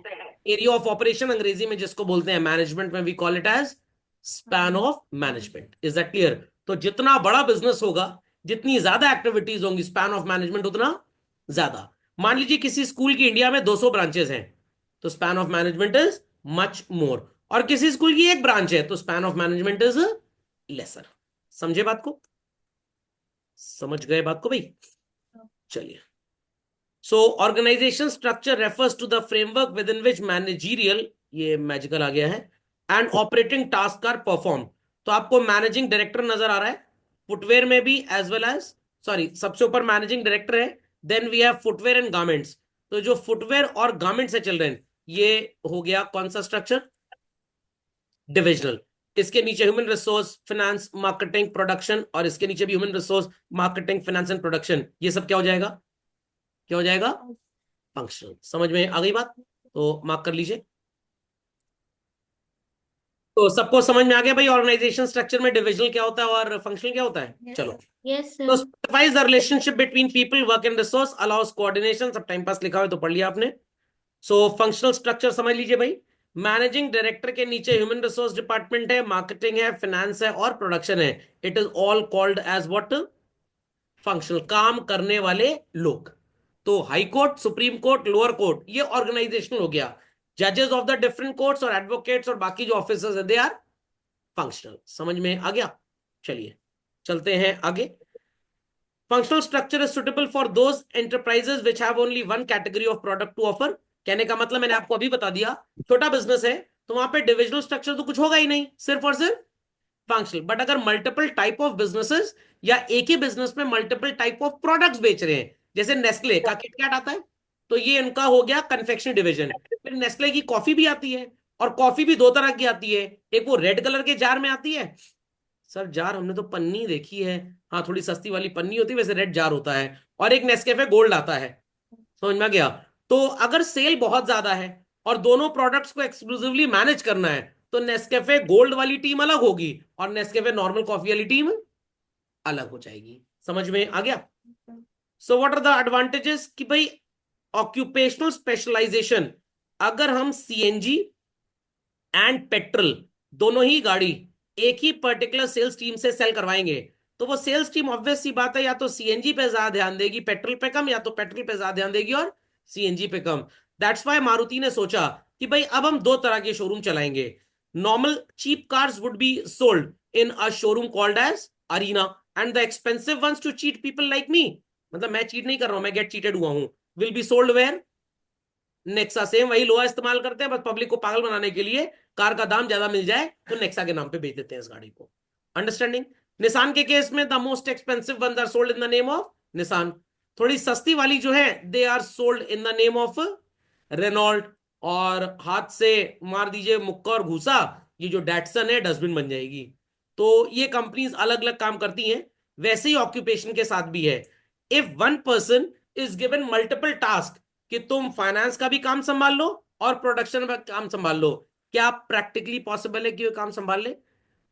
area of operation अंग्रेजी में जिसको बोलते हैं, management में we call it as span of management. Is that clear? तो जितना बड़ा बिजनेस होगा, जितनी ज्यादा एक्टिविटीज होंगी, स्पैन ऑफ मैनेजमेंट उतना ज्यादा। मान लीजिए किसी स्कूल की इंडिया में 200 ब्रांचेस हैं, तो span of management is much more. और किसी स्कूल की एक ब्रांच है तो span of management is lesser. समझे बात को? समझ गए बात को भाई? चलिए। So organization structure refers to the framework with in which managerial, ये मैजिकल आ गया है, and operating task are perform. तो आपको मैनेजिंग डायरेक्टर नजर आ रहा है फुटवेयर में भी, एज वेल एज, सॉरी सबसे ऊपर मैनेजिंग डायरेक्टर है, then we have footwear and garments. तो जो फुटवेयर और गारमेंट्स से चल रहे हैं, ये हो गया कौन सा स्ट्रक्चर? डिविजनल। इसके नीचे human resource, finance, marketing, production, और इसके नीचे भी human resource, marketing, finance and production. ये सब क्या हो जाएगा? क्या हो जाएगा? फंक्शनल। समझ में आ गई बात? तो मार्क कर लीजिए। तो सबको समझ में आ गया भाई ऑर्गेनाइजेशन स्ट्रक्चर में डिविजनल क्या होता है और फंक्शनल क्या होता है? चलो। यस तो sir. Specifies the relationship between people, work and resource, allow us coordination. सब टाइम पास लिखा हुआ है तो पढ़ लिया आपने। सो फंक्शनल स्ट्रक्चर समझ लीजिए भाई, मैनेजिंग डायरेक्टर के नीचे ह्यूमन रिसोर्स डिपार्टमेंट है, मार्केटिंग है, फाइनेंस है और प्रोडक्शन है। It is all called as what? Functional, काम करने वाले लोग। तो high court, supreme court, lower court, ये ऑर्गेनाइजेशनल हो गया। जजेस ऑफ द डिफरेंट कोर्ट्स और एडवोकेट्स और बाकी जो ऑफिसर्स है, दे आर फंक्शनल। समझ में आ गया? चलिए चलते हैं आगे। Functional structure is suitable for those enterprises which have only one category of product to offer. कहने का मतलब मैंने आपको अभी बता दिया, छोटा बिजनेस है तो वहां पे डिविजनल स्ट्रक्चर तो कुछ होगा ही नहीं, सिर्फ और सिर्फ फंक्शनल। बट अगर मल्टीपल टाइप ऑफ बिजनेसेस या एक ही बिजनेस में मल्टीपल टाइप ऑफ प्रोडक्ट्स बेच रहे हैं, जैसे नेस्ले का किटकैट आता है, तो ये इनका हो गया कन्फेक्शनरी डिवीजन। फिर नेस्ले की कॉफी भी आती है, और कॉफी भी दो तरह की आती है, एक वो रेड कलर के जार में आती है। सर जार हमने तो पन्नी देखी है, हाँ थोड़ी सस्ती वाली पन्नी होती है, वैसे रेड जार होता है। और एक नेस्कैफे गोल्ड आता है। समझ में आ गया? तो अगर सेल बहुत ज्यादा है और दोनों प्रोडक्ट्स को एक्सक्लूसिवली मैनेज करना है, तो नेस्कैफे गोल्ड वाली टीम अलग होगी और नेस्कैफे नॉर्मल कॉफी वाली टीम अलग हो जाएगी। समझ में आ गया? So what are the advantages कि भाई ऑक्यूपेशनल स्पेशलाइजेशन, अगर हम सीएनजी एंड पेट्रोल दोनों ही गाड़ी एक ही पर्टिकुलर सेल्स टीम से सेल करवाएंगे, तो वो सेल्स टीम ऑब्वियस सी बात है या तो सीएनजी पे ज्यादा ध्यान देगी, पेट्रोल पे कम, या तो पेट्रोल पे ज्यादा ध्यान देगी और सीएनजी पे कम। दैट्स वाई मारुति ने सोचा कि भाई अब हम दो तरह के शोरूम चलाएंगे। Normal cheap cars would be sold in a showroom called as Arena, and the expensive ones to cheat people like me, मतलब मैं चीट नहीं कर रहा हूं, मैं गेट चीटेड हुआ हूं, will be sold where? Nexa. Same वही लोहा इस्तेमाल करते हैं, बस पब्लिक को पागल बनाने के लिए, कार का दाम ज्यादा मिल जाए तो नेक्सा के नाम पे बेच देते हैं इस गाड़ी को। अंडरस्टैंडिंग? निसान के केस में the most expensive ones are sold in the name of Nissan. थोड़ी सस्ती वाली जो है they are sold in the name of Renault. और हाथ से मार दीजिए मुक्का और घूसा, ये जो डैटसन है डस्टबिन बन जाएगी। तो ये कंपनीज अलग अलग काम करती हैं। वैसे ही ऑक्यूपेशन के साथ भी है। If one person is given multiple task कि तुम फाइनेंस का भी काम संभाल लो और प्रोडक्शन का काम संभाल लो, क्या प्रैक्टिकली पॉसिबल है कि वो काम संभाल ले?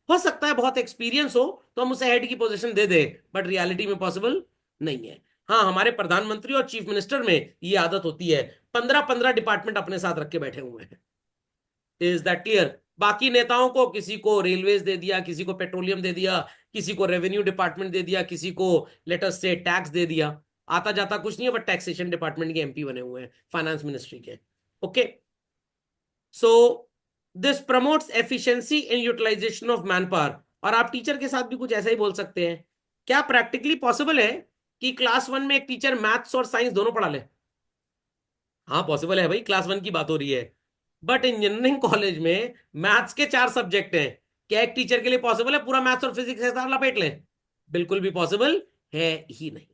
हो सकता है बहुत एक्सपीरियंस हो तो हम उसे हेड की पोजीशन दे दें, बट रियलिटी में पॉसिबल नहीं है। हाँ, हमारे प्रधानमंत्री और चीफ मिनिस्टर में ये आदत होती है, 15-15 डिपार्टमेंट अपने साथ रख के बैठे हुए हैं। Is that clear? बाकी नेताओं को, किसी को रेलवेज दे दिया, किसी को पेट्रोलियम दे दिया, किसी को रेवेन्यू डिपार्टमेंट दे दिया, किसी को लेटस से टैक्स दे दिया। आता जाता कुछ नहीं है, बट टैक्सेशन डिपार्टमेंट के एमपी बने हुए हैं, फाइनेंस मिनिस्ट्री के। Okay, so this promotes efficiency in utilisation of man power. और आप टीचर के साथ भी कुछ ऐसा ही बोल सकते हैं, क्या प्रैक्टिकली पॉसिबल है कि क्लास 1 में एक टीचर मैथ्स और साइंस दोनों पढ़ा ले? हाँ पॉसिबल है भाई, क्लास 1 की बात हो रही है। बट इंजीनियरिंग कॉलेज में मैथ्स के 4 सब्जेक्ट हैं, क्या एक टीचर के लिए पॉसिबल है पूरा मैथ्स और फिजिक्स एक साथ लपेट लें? बिल्कुल भी पॉसिबल है ही नहीं।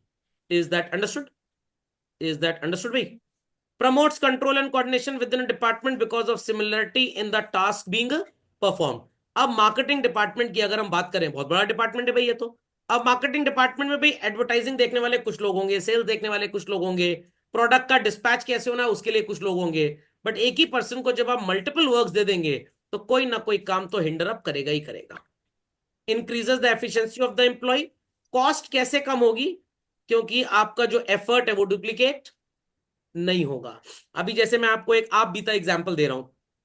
Is that understood? Is that understood भाई? Promotes control and coordination with in department because of similarity in the task being perform. अब मार्केटिंग डिपार्टमेंट की अगर हम बात करें, बहुत बड़ा डिपार्टमेंट है भाई ये तो। अब मार्केटिंग डिपार्टमेंट में भाई एडवर्टाइजिंग देखने वाले कुछ लोग होंगे, सेल्स देखने वाले कुछ लोग होंगे, प्रोडक्ट का डिस्पैच कैसे होना है उसके लिए कुछ लोग होंगे। बट एक ही पर्सन को जब आप मल्टीपल वर्क्स दे देंगे, तो कोई ना कोई काम तो हिंडर अप करेगा ही करेगा। Increases the efficiency of the employ. Cost कैसे कम होगी? क्योंकि आपका जो एफर्ट है वो डुप्लीकेट नहीं होगा। अभी जैसे मैं आपको एक आप बीता एग्जांपल दे रहा हूं।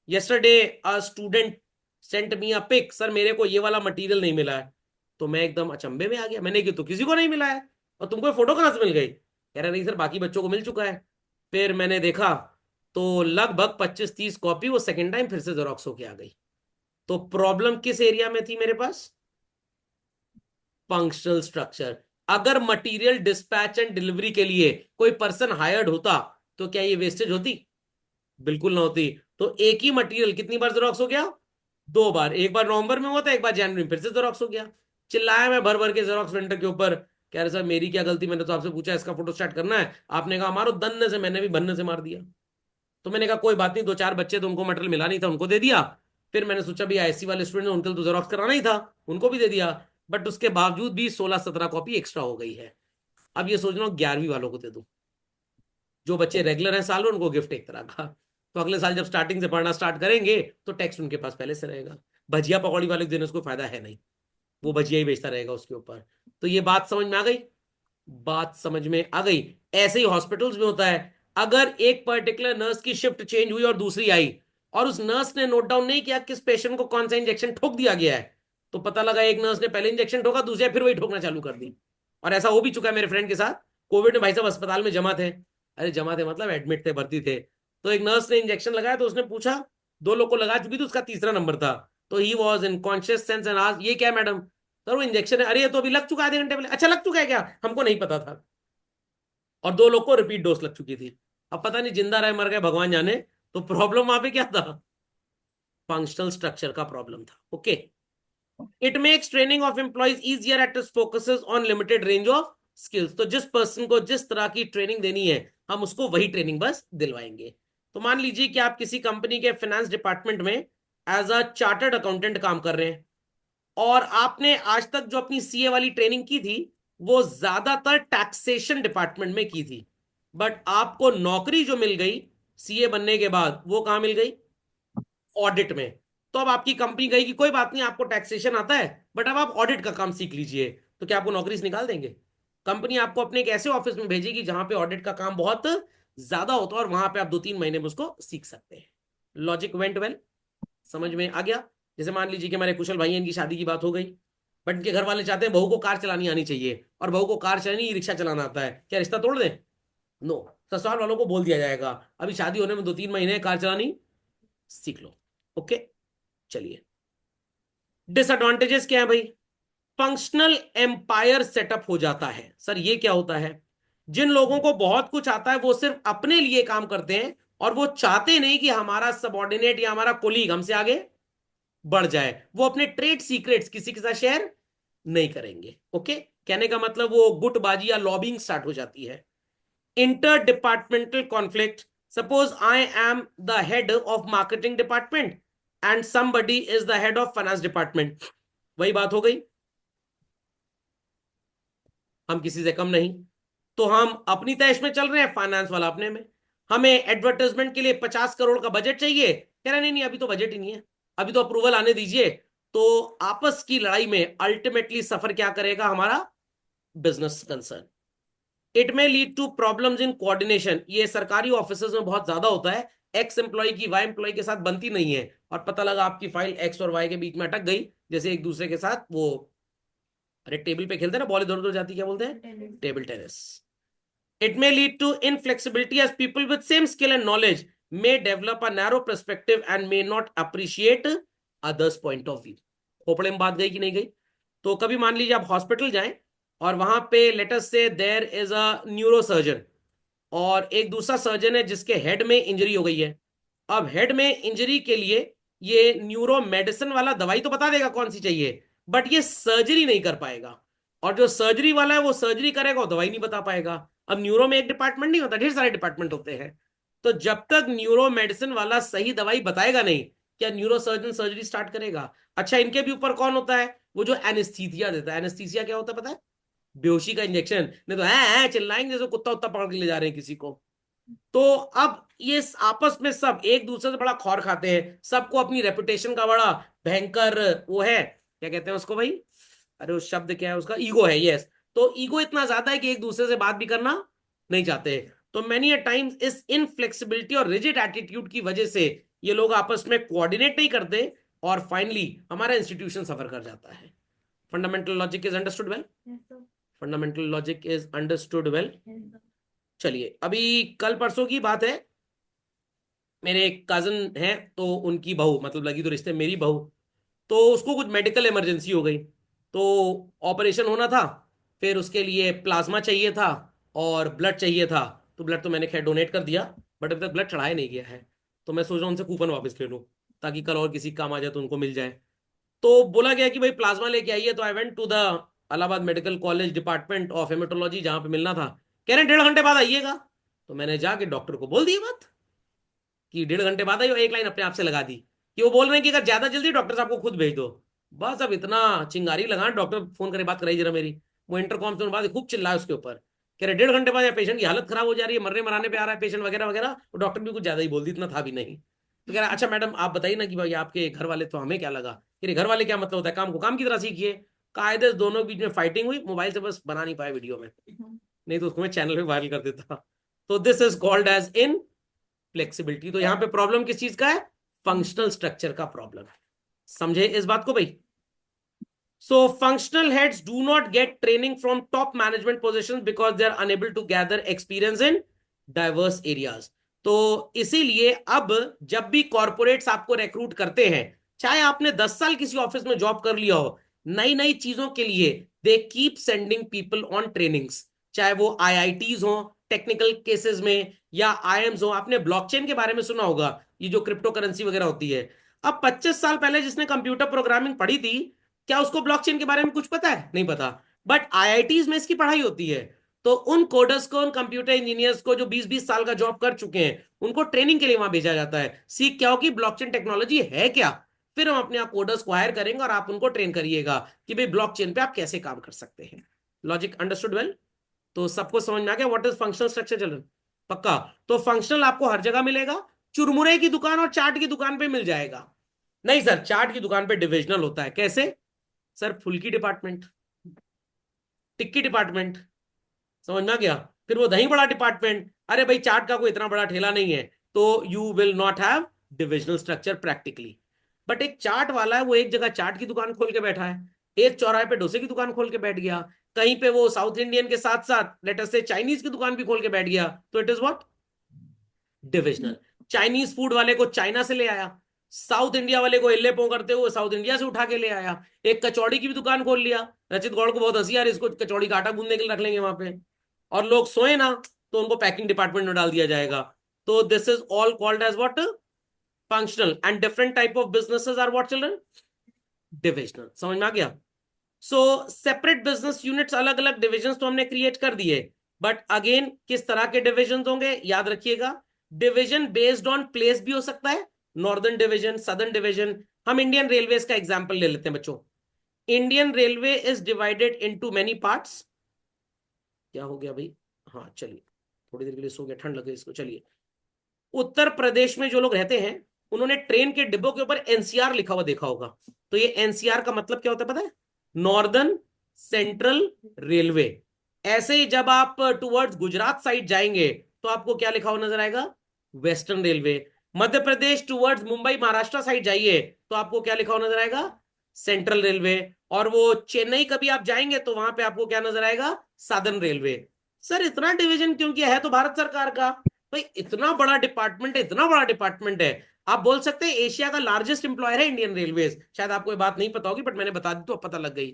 Yesterday a student sent me a pic, sir मेरे को ये वाला मटेरियल नहीं मिला है। तो मैं एकदम अचंभे में आ गया, मैंने कि तो किसी को नहीं मिला है और तुमको फोटो कहां से मिल गई? कह रहा नहीं सर बाकी बच्चों को मिल चुका है। फिर मैंने देखा तो लगभग 25-30 कॉपी वो सेकेंड टाइम फिर से जेरोक्स होके आ गई। तो प्रॉब्लम किस एरिया में थी मेरे पास? Functional structure. अगर मटेरियल डिस्पैच एंड डिलीवरी के लिए कोई पर्सन हायर्ड होता, तो क्या ये वेस्टेज होती? बिल्कुल ना होती। तो एक ही मटेरियल कितनी बार जेरोक्स हो गया? 2 बार। एक बार नवंबर में हुआ था, एक बार जनवरी में फिर से जेरोक्स हो गया। चिल्लाया मैं भर भर के जेरोक्स वेंडर के ऊपर, कह रहे सर मेरी क्या गलती, मैंने तो आपसे पूछा इसका फोटो स्टार्ट करना है, आपने कहा मारो दन्ने से, मैंने भी भन्ने से मार दिया। तो मैंने कहा कोई बात नहीं, 2-4 बच्चे तो उनको मटेरियल मिला नहीं था, उनको दे दिया। फिर मैंने सोचा भी आईसी वाले स्टूडेंट उनके तो जेरोक्स कराना ही था, उनको भी दे दिया। बट उसके बावजूद भी 16-17 कॉपी एक्स्ट्रा हो गई है। अब ये सोच रहा हूँ 11वीं वालों को दे दूं, जो बच्चे रेगुलर हैं साल में, उनको गिफ्ट एक तरह का। तो अगले साल जब स्टार्टिंग से पढ़ना स्टार्ट करेंगे तो टेक्स्ट उनके पास पहले से रहेगा। भजिया पकौड़ी वाले को देने से कोई फायदा है नहीं, वो भजिया ही बेचता रहेगा उसके ऊपर। तो ये बात समझ में आ गई? बात समझ में आ गई? ऐसे ही हॉस्पिटल्स में होता है, अगर एक पर्टिकुलर नर्स की शिफ्ट चेंज हुई और दूसरी आई, और उस नर्स ने नोट डाउन नहीं किया किस पेशेंट को कौन सा इंजेक्शन ठोक दिया गया है, तो पता लगा एक नर्स ने पहले इंजेक्शन ठोका, दूसरे फिर वही ठोकना चालू कर दी। और ऐसा हो भी चुका है मेरे फ्रेंड के साथ। कोविड में भाई साहब अस्पताल में जमा थे, अरे जमा थे मतलब एडमिट थे, भर्ती थे। तो एक नर्स ने इंजेक्शन लगाया, तो उसने पूछा, दो लोग को लगा चुकी थी, उसका तीसरा नंबर था। तो he was in conscious sense and आज, ये क्या मैडम? सर वो इंजेक्शन है। अरे ये तो अभी लग चुका है, आधे घंटे पहले। अच्छा लग चुका है क्या? हमको नहीं पता था। और दो लोग को रिपीट डोज लग चुकी थी। अब पता नहीं जिंदा रहे मर गए भगवान जाने। तो प्रॉब्लम वहां पे क्या था? फंक्शनल स्ट्रक्चर का प्रॉब्लम था। Okay, it makes training of employees easier at focuses on limited range of skills. तो जिस पर्सन को जिस तरह की ट्रेनिंग देनी है, हम उसको वही ट्रेनिंग बस दिलवाएंगे। तो मान लीजिए कि आप किसी कंपनी के फाइनेंस डिपार्टमेंट में एज अ चार्टर्ड अकाउंटेंट काम कर रहे हैं, और आपने आज तक जो अपनी सीए वाली ट्रेनिंग की थी वो ज्यादातर टैक्सेशन डिपार्टमेंट में की थी, बट आपको नौकरी जो मिल गई सीए बनने के बाद, वो कहां मिल गई? ऑडिट में। तो अब आपकी कंपनी गई कि कोई बात नहीं, आपको टैक्सेशन आता है बट अब आप ऑडिट का काम सीख लीजिए। तो क्या आपको नौकरी से निकाल देंगे? कंपनी आपको अपने एक ऐसे ऑफिस में भेजेगी जहां पे ऑडिट का काम बहुत ज्यादा होता है, और वहां पे आप 2-3 महीने में उसको सीख सकते हैं। Logic went well? समझ में आ गया? जैसे मान लीजिए कि हमारे कुशल भाई हैं, इनकी शादी की बात हो गई, बट इनके घर वाले चाहते हैं बहू को कार चलानी आनी चाहिए, और बहू को कार चलानी, रिक्शा चलाना आता है, क्या रिश्ता तोड़ दें? नो। ससुराल वालों को बोल दिया जाएगा अभी शादी होने में 2-3 महीने, कार चलानी सीख लो। ओके, चलिए। डिसएडवांटेजेस क्या है भाई? फंक्शनल एम्पायर सेटअप हो जाता है। सर ये क्या होता है? जिन लोगों को बहुत कुछ आता है वो सिर्फ अपने लिए काम करते हैं, और वो चाहते नहीं कि हमारा सबॉर्डिनेट या हमारा कोलीग हमसे आगे बढ़ जाए। वो अपने ट्रेड सीक्रेट्स किसी के साथ शेयर नहीं करेंगे। ओके, कहने का मतलब वो गुटबाजी या लॉबिंग स्टार्ट हो जाती है। Inter departmental conflict. Suppose I am the head of marketing department and somebody is the head of finance department. वही बात हो गई, हम किसी से कम नहीं। तो हम अपनी तैश में चल रहे हैं, फाइनेंस वाला अपने में। हमें एडवर्टाइजमेंट के लिए 50 करोड़ का बजट चाहिए, कह रहे नहीं नहीं अभी तो बजट ही नहीं है, अभी तो अप्रूवल आने दीजिए। तो आपस की लड़ाई में अल्टीमेटली सफर क्या करेगा? हमारा business concern. It may lead to problems in coordination. ये सरकारी ऑफिसर्स में बहुत ज्यादा होता है। एक्स एम्प्लॉय की वाई एम्प्लॉय के साथ बनती नहीं है, और पता लगा आपकी फाइल एक्स और वाई के बीच में अटक गई, जैसे एक दूसरे के साथ वो, अरे टेबल पे खेलते हैं ना, बॉल इधर उधर जाती, क्या बोलते हैं? Table tennis. It may lead to inflexibility as people with same skill and knowledge may develop a narrow perspective and may not appreciate others' point of view. खोपड़े में बात गई कि नहीं गई? तो कभी मान लीजिए आप हॉस्पिटल जाएं, और वहां पे let's say there is a neuro surgeon, और एक दूसरा सर्जन है जिसके हेड में इंजरी हो गई है। अब हेड में इंजरी के लिए ये न्यूरो मेडिसिन वाला दवाई तो बता देगा कौन सी चाहिए, बट ये सर्जरी नहीं कर पाएगा। और जो सर्जरी वाला है वो सर्जरी करेगा, वो दवाई नहीं बता पाएगा। अब न्यूरो में एक डिपार्टमेंट नहीं होता, ढेर सारे डिपार्टमेंट होते हैं। तो जब तक न्यूरो मेडिसिन वाला सही दवाई बताएगा नहीं, क्या न्यूरो सर्जन सर्जरी स्टार्ट करेगा? अच्छा, इनके भी ऊपर कौन होता है? वो जो एनेस्थीसिया देता है। एनेस्थीसिया क्या होता है पता है? बेहोशी का इंजेक्शन। नहीं तो है चिल्लाएंगे जैसे कुत्ता उत्ता पकड़ के ले जा रहे हैं किसी को। तो अब ये आपस में सब एक दूसरे से बड़ा खौर खाते हैं, सबको अपनी रेपुटेशन का बड़ा भयंकर वो है, क्या कहते हैं उसको भाई? अरे उस शब्द क्या है उसका? ईगो है, यस। तो ईगो इतना ज्यादा है कि एक दूसरे से बात भी करना नहीं चाहते। तो मैनी अ टाइम्स इस इनफ्लेक्सिबिलिटी और रिजिड एटीट्यूड की वजह से ये लोग आपस में कोऑर्डिनेट नहीं करते, और फाइनली हमारा इंस्टीट्यूशन सफर कर जाता है। Fundamental logic is understood well? Fundamental logic is understood well? चलिए, अभी कल परसों की बात है, मेरे एक कजन हैं, तो उनकी बहू, मतलब लगी तो रिश्ते मेरी बहू, तो उसको कुछ मेडिकल इमरजेंसी हो गई, तो ऑपरेशन होना था। फिर उसके लिए प्लाज्मा चाहिए था और ब्लड चाहिए था। तो ब्लड तो मैंने खैर डोनेट कर दिया, बट अभी तक ब्लड चढ़ाया नहीं गया है। तो मैं सोच रहा हूँ उनसे कूपन वापस ले लूँ, ताकि कल और किसी काम आ जाए तो उनको मिल जाए। तो बोला गया कि भाई प्लाज्मा लेके आइए, तो I went to the Allahabad medical college department of haematology, जहाँ पे मिलना था। कह रहे हैं 1.5 घंटे बाद आइएगा। तो मैंने जाके डॉक्टर को बोल दी बात कि 1.5 घंटे बाद आई, और एक लाइन अपने आप से लगा दी कि वो बोल रहे हैं कि अगर ज्यादा जल्दी डॉक्टर साहब को खुद भेज दो। बस अब इतना चिंगारी लगा, डॉक्टर फोन करे बात कराई जरा मेरी। वो इंटरकॉम से बात खूब चिल्लाए उसके ऊपर, कह रहे 1.5 घंटे बाद या पेशेंट की हालत खराब हो जा रही है, मरने मराने पे आ रहा है पेशेंट वगैरह वगैरह। तो डॉक्टर भी कुछ ज्यादा ही बोल दी, इतना था भी नहीं। तो कह रहा अच्छा मैडम आप बताइए ना कि भाई आपके घर वाले, तो हमें क्या लगा कि घर वाले क्या मतलब होता है, काम को काम की तरह सीखिए। कायदे से दोनों के बीच में फाइटिंग हुई, मोबाइल से बस बना नहीं पाया वीडियो में, नहीं तो उसको मैं चैनल पे वायरल कर देता। तो this is called as in flexibility. तो यहाँ पे प्रॉब्लम किस चीज का है? फंक्शनल स्ट्रक्चर का प्रॉब्लम है। समझे इस बात को भाई? So functional heads do not get training from top management positions because they are unable to gather experience in diverse areas. तो इसीलिए अब जब भी कॉर्पोरेट्स आपको रिक्रूट करते हैं, चाहे आपने 10 साल किसी ऑफिस में जॉब कर लिया हो, नई नई चीजों के लिए they keep sending people on trainings, चाहे वो आईआईटीज हो टेक्निकल केसेस में या आईएम्स हो। आपने ब्लॉकचेन के बारे में सुना होगा, ये जो क्रिप्टो करेंसी वगैरह होती है। अब 25 साल पहले जिसने कंप्यूटर प्रोग्रामिंग पढ़ी थी, क्या उसको ब्लॉकचेन के बारे में कुछ पता है? नहीं पता। बट आईआईटीज में इसकी पढ़ाई होती है। तो उन कोडर्स को, उन कंप्यूटर इंजीनियर्स को जो 20-20 साल का जॉब कर चुके हैं, उनको ट्रेनिंग के लिए वहां भेजा जाता है। सीख क्या होगी, ब्लॉकचेन टेक्नोलॉजी है क्या, फिर हम अपने आप कोडर्स को हायर करेंगे और आप उनको ट्रेन करिएगा कि भाई ब्लॉकचेन पे आप कैसे काम कर सकते हैं। Logic understood well? तो सबको समझ में आ गया what is functional structure children? पक्का? तो फंक्शनल आपको हर जगह मिलेगा, चुरमुरे की दुकान और चाट की दुकान पे मिल जाएगा। नहीं सर, चाट की दुकान पे डिविजनल होता है। कैसे सर? फुल्की डिपार्टमेंट, टिक्की डिपार्टमेंट, समझ में आ गया? फिर वो दही बड़ा डिपार्टमेंट। अरे भाई चाट का कोई इतना बड़ा ठेला नहीं है, तो you will not have divisional structure practically. But एक चाट वाला है, वो एक जगह चाट की दुकान खोल के बैठा है, एक चौराहे पे डोसे की दुकान खोल के बैठ गया, कहीं पे वो साउथ इंडियन के साथ साथ लेट अस से चाइनीज की दुकान भी खोल के बैठ गया, तो it is what? Divisional. Chinese food वाले को चाइना से ले आया, साउथ इंडिया वाले को इल्ले पो करते हुए साउथ इंडिया से उठा के ले आया, एक कचौड़ी की भी दुकान खोल लिया। रचित गौड़ को बहुत हंसी आ रही, इसको कचौड़ी का आटा गूंदने के लिए रख लेंगे वहां पे, और लोग सोए ना तो उनको पैकिंग डिपार्टमेंट में डाल दिया जाएगा। तो this is all called as what? Functional. And different type of businesses are what children? Divisional. समझ में आ गया? सो सेपरेट बिजनेस यूनिट्स, अलग अलग डिविजन तो हमने क्रिएट कर दिए, बट अगेन किस तरह के डिविजन होंगे याद रखिएगा। डिवीजन बेस्ड ऑन प्लेस भी हो सकता है, नॉर्दर्न डिवीजन, सदर्न डिवीजन। हम इंडियन रेलवेज का एग्जांपल ले लेते हैं बच्चों। Indian railway is divided into many parts. क्या हो गया भाई? हाँ चलिए, थोड़ी देर के लिए सो गया, ठंड लग गई इसको। चलिए, उत्तर प्रदेश में जो लोग रहते हैं उन्होंने ट्रेन के डिब्बों के ऊपर एनसीआर लिखा हुआ देखा होगा। तो ये एनसीआर का मतलब क्या होता है पता है? Northern central railway. ऐसे ही जब आप टुवर्ड्स गुजरात साइड जाएंगे तो आपको क्या लिखा हुआ नजर आएगा? Western railway. Madhya Pradesh towards Mumbai Maharashtra side जाइए तो आपको क्या लिखा हुआ नजर आएगा? Central railway. और वो चेन्नई कभी आप जाएंगे तो वहां पे आपको क्या नजर आएगा? Southern railway. सर इतना डिवीजन क्यों किया है? तो भारत सरकार का भाई इतना बड़ा डिपार्टमेंट है, इतना बड़ा डिपार्टमेंट है। आप बोल सकते हैं एशिया का लार्जेस्ट इंप्लॉयर है इंडियन रेलवेज। शायद आपको ये बात नहीं पता होगी, बट मैंने बता दी तो पता लग गई।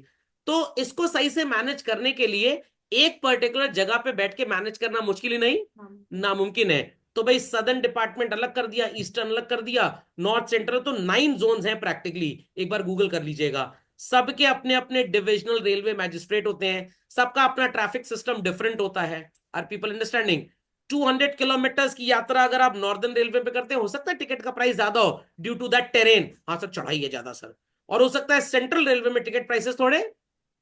तो इसको सही से मैनेज करने के लिए एक पर्टिकुलर जगह पे बैठ के मैनेज करना मुश्किल ही नहीं, नामुमकिन है। तो भाई सदर्न डिपार्टमेंट अलग कर दिया, ईस्टर्न अलग कर दिया, नॉर्थ सेंट्रल, तो 9 जोन्स हैं प्रैक्टिकली। एक बार गूगल कर लीजिएगा। सबके अपने अपने डिविजनल रेलवे मैजिस्ट्रेट होते हैं, सबका अपना ट्रैफिक सिस्टम डिफरेंट होता है। Are people understanding? 200 किलोमीटर की यात्रा अगर आप नॉर्दर्न रेलवे पे करते हैं, हो सकता है टिकट का प्राइस ज्यादा हो ड्यू टू दैट टेरेन। हाँ सर चढ़ाई है ज्यादा सर। और हो सकता है सेंट्रल रेलवे में टिकट प्राइसेस थोड़े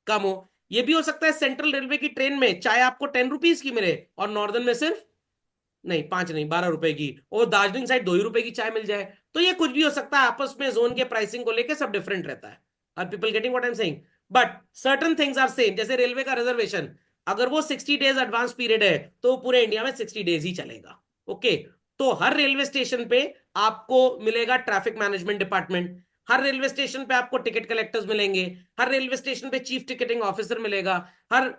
कम हो। ये भी हो सकता है सेंट्रल रेलवे की ट्रेन में चाय आपको 10 रुपीज की मिले और नॉर्दर्न में सिर्फ, नहीं 5 नहीं 12 रुपए की, और दार्जिलिंग साइड 2 ही रुपए की चाय मिल जाए। तो ये कुछ भी हो सकता है, आपस में जोन के प्राइसिंग को लेकर सब डिफरेंट रहता है। Are people getting what I am saying? But certain things are same. जैसे रेलवे का रिजर्वेशन, अगर वो 60 डेज एडवांस पीरियड है तो पूरे इंडिया में 60 डेज ही चलेगा। ओके। तो हर रेलवे स्टेशन पे आपको मिलेगा ट्रैफिक मैनेजमेंट डिपार्टमेंट, हर रेलवे स्टेशन पे आपको टिकट कलेक्टर्स मिलेंगे, हर रेलवे स्टेशन पे चीफ टिकटिंग ऑफिसर मिलेगा, हर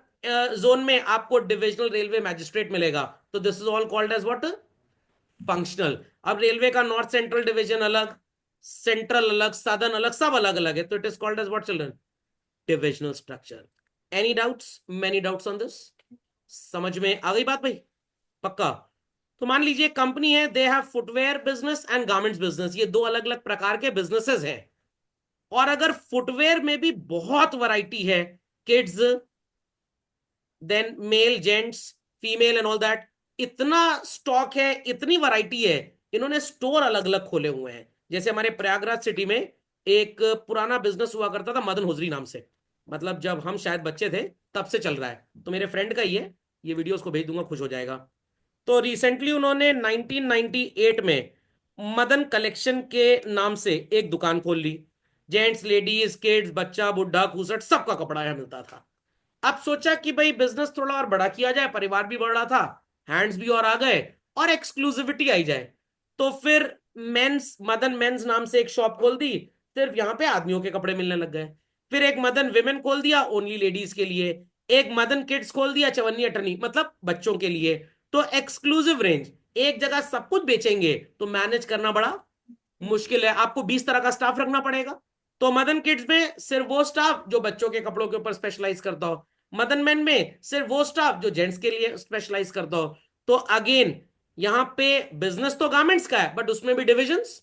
जोन में आपको डिविजनल रेलवे मैजिस्ट्रेट मिलेगा। तो this is all called as what? Functional. अब रेलवे का नॉर्थ सेंट्रल डिवीजन अलग, सेंट्रल अलग, सदर्न अलग, सब अलग अलग है, तो it is called as what children? Divisional structure. Any doubts? Many doubts on this? समझ में आ गई बात भाई? पक्का? तो मान लीजिए कंपनी है, they have footwear business and garments business, ये दो अलग अलग प्रकार के बिजनेसेस हैं। और अगर फुटवेयर में भी बहुत वैरायटी है, kids, then male, gents, female and all that, इतना स्टॉक है, इतनी वैरायटी है, इन्होंने स्टोर अलग अलग खोले हुए हैं। जैसे हमारे प्रयागराज सिटी में एक पुराना बिजनेस हुआ करता था मदन हुजरी नाम से, मतलब जब हम शायद बच्चे थे तब से चल रहा है, तो मेरे फ्रेंड का ही है, ये वीडियो उसको भेज दूंगा, खुश हो जाएगा। तो रिसेंटली उन्होंने 1998 में मदन कलेक्शन के नाम से एक दुकान खोल ली। जेंट्स, लेडीज, किड्स, बच्चा, बुढ़ा, खूसट, सबका कपड़ा यहाँ मिलता था। अब सोचा कि भाई बिजनेस थोड़ा और बड़ा किया जाए, परिवार भी बढ़ रहा था, हैंड्स भी और आ गए और एक्सक्लूसिविटी आई जाए। तो फिर मेंस, मदन मेंस नाम से एक शॉप खोल दी, सिर्फ यहाँ पे आदमियों के कपड़े मिलने लग गए। फिर एक मदन विमेन खोल दिया, ओनली लेडीज के लिए। एक मदन किड्स खोल दिया, चवन्नी अठन्नी, मतलब बच्चों के लिए। तो एक्सक्लूसिव रेंज, एक जगह सब कुछ बेचेंगे तो मैनेज करना बड़ा मुश्किल है, आपको 20 तरह का स्टाफ रखना पड़ेगा। तो मदन किड्स में सिर्फ वो स्टाफ जो बच्चों के कपड़ों के ऊपर स्पेशलाइज करता हो, मदन मैन में सिर्फ वो स्टाफ जो जेंट्स के लिए स्पेशलाइज करता हो। तो अगेन यहां पे बिजनेस तो गारमेंट्स का है, बट उसमें भी डिविजन्स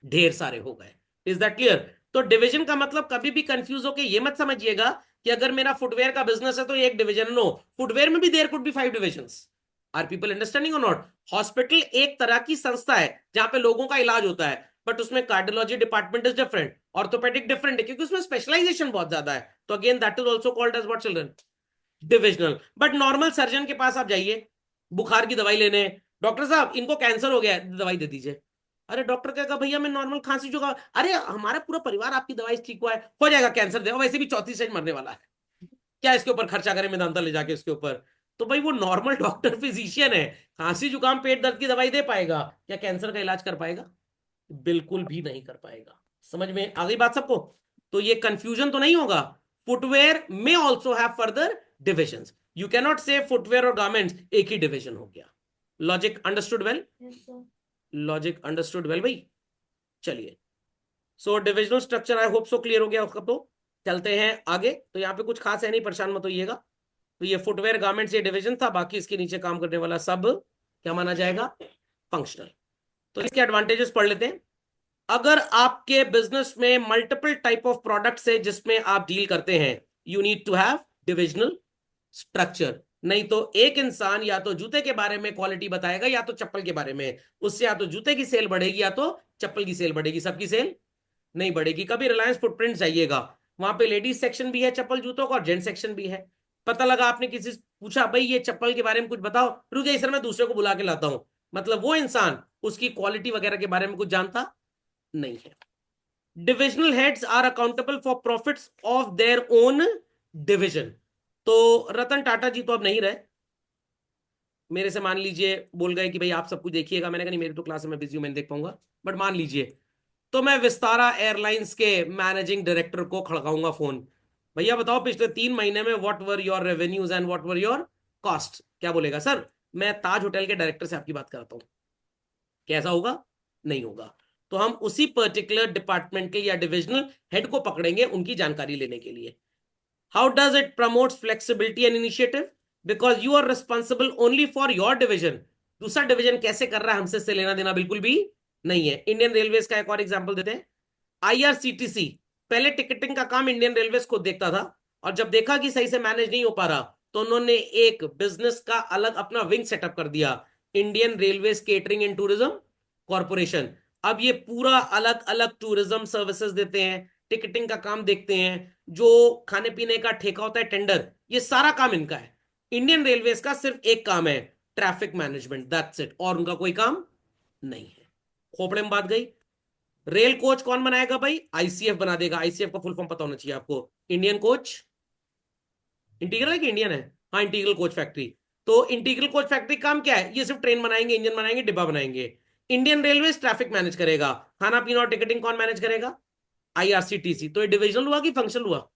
ढेर सारे हो गए। Is that clear? तो डिवीजन का मतलब कभी भी कंफ्यूज होके ये मत समझिएगा कि अगर मेरा फुटवेयर का बिजनेस है तो एक डिवीजन। नो, फुटवेयर में भी there could be 5 divisions. Are people understanding और नॉट? हॉस्पिटल एक तरह की संस्था है जहां पे लोगों का इलाज होता है, बट उसमें cardiology department is different, orthopaedic different है, क्योंकि उसमें स्पेशलाइजेशन बहुत ज्यादा है। तो again that is also called as what children? Divisional. But normal surgeon के पास आप जाइए बुखार की दवाई लेने, डॉक्टर साहब इनको कैंसर हो गया है, दवाई दे दीजिए। अरे डॉक्टर कहेगा भैया मैं नॉर्मल खांसी जुकाम, अरे हमारा पूरा परिवार आपकी दवाई ठीक हुआ है, हो जाएगा, कैंसर दे, वैसे भी चौथी स्टेज मरने वाला है, क्या इसके ऊपर खर्चा करें मेदांता ले जाके इसके ऊपर। तो भाई वो नॉर्मल डॉक्टर फिजिशियन है, खांसी जुकाम पेट दर्द की दवाई दे पाएगा, क्या कैंसर का इलाज कर पाएगा? बिल्कुल भी नहीं कर पाएगा। समझ में आ गई बात सबको? तो ये कंफ्यूजन तो नहीं होगा। फुटवेयर में also have further divisions, you cannot say footwear और गारमेंट्स एक ही डिविजन हो गया। Logic understood well? Logic understood well भाई? चलिए, so divisional structure I hope so clear हो गया उसका। तो चलते हैं आगे। तो यहाँ पे कुछ खास है नहीं, परेशान मत होइएगा। तो ये फुटवेयर गारमेंट्स ये डिवीजन था, बाकी इसके नीचे काम करने वाला सब क्या माना जाएगा? फंक्शनल। तो इसके एडवांटेजेस पढ़ लेते हैं। अगर आपके बिजनेस में मल्टीपल टाइप ऑफ प्रोडक्ट्स है जिसमें आप डील करते हैं, you need to have divisional structure. नहीं तो एक इंसान या तो जूते के बारे में क्वालिटी बताएगा या तो चप्पल के बारे में, उससे या तो जूते की सेल बढ़ेगी या तो चप्पल की सेल बढ़ेगी, सबकी सेल नहीं बढ़ेगी। कभी रिलायंस फुटप्रिंट जाइएगा, वहां पे लेडीज सेक्शन भी है चप्पल जूतों का और जेंट्स सेक्शन भी है। पता लगा आपने किसी से पूछा भाई ये चप्पल के बारे में कुछ बताओ, रुक जाइए सर मैं दूसरे को बुला के लाता हूं, मतलब वो इंसान उसकी क्वालिटी वगैरह के बारे में कुछ जानता नहीं है। Divisional heads are accountable for profits of their own division. तो रतन टाटा जी तो अब नहीं रहे, मेरे से मान लीजिए बोल गए कि भाई आप सब कुछ देखिएगा, मैंने कहा नहीं मेरी तो क्लास में मैं बिजी हूं, मैं नहीं देख पाऊंगा। बट मान लीजिए तो मैं विस्तारा एयरलाइंस के मैनेजिंग डायरेक्टर को खड़काऊंगा फोन, भैया बताओ पिछले 3 महीने में what were your revenues and what were your cost. क्या बोलेगा? सर मैं ताज होटल के डायरेक्टर से आपकी बात करता हूँ। कैसा होगा? नहीं होगा। तो हम उसी पर्टिकुलर डिपार्टमेंट के या डिविजनल हेड को पकड़ेंगे उनकी जानकारी लेने के लिए। How does it promotes flexibility and initiative? Because you are responsible only for your division. दूसरा डिविजन कैसे कर रहा है हमसे से लेना देना बिल्कुल भी नहीं है। इंडियन रेलवेज का एक और एग्जांपल देते हैं। आईआरसीटीसी पहले टिकटिंग का काम इंडियन रेलवेज खुद देखता था, और जब देखा कि सही से मैनेज नहीं हो पा रहा तो उन्होंने एक बिजनेस का अलग अपना विंग सेटअप कर दिया, Indian railways catering and tourism corporation. अब ये पूरा अलग अलग टूरिज्म सर्विसेज देते हैं, टिकटिंग का काम देखते हैं, जो खाने पीने का ठेका होता है टेंडर, ये सारा काम इनका है। इंडियन रेलवेज का सिर्फ एक काम है, ट्रैफिक मैनेजमेंट, दैट्स इट, और उनका कोई काम नहीं है। खोपड़े में बात गई। रेल कोच कौन बनाएगा भाई? आईसीएफ बना देगा। आईसीएफ का फुल फॉर्म पता होना चाहिए आपको, इंडियन कोच इंटीग्रल है कि इंडियन है? हाँ, इंटीग्रल कोच फैक्ट्री। तो इंटीग्रल कोच फैक्ट्री काम क्या है? ये सिर्फ ट्रेन बनाएंगे, इंजन बनाएंगे, डिब्बा बनाएंगे। इंडियन रेलवे ट्रैफिक मैनेज करेगा, खाना पीना और टिकटिंग कौन मैनेज करेगा? आईआरसीटीसी। तो ये डिविजनल हुआ कि फंक्शनल हुआ?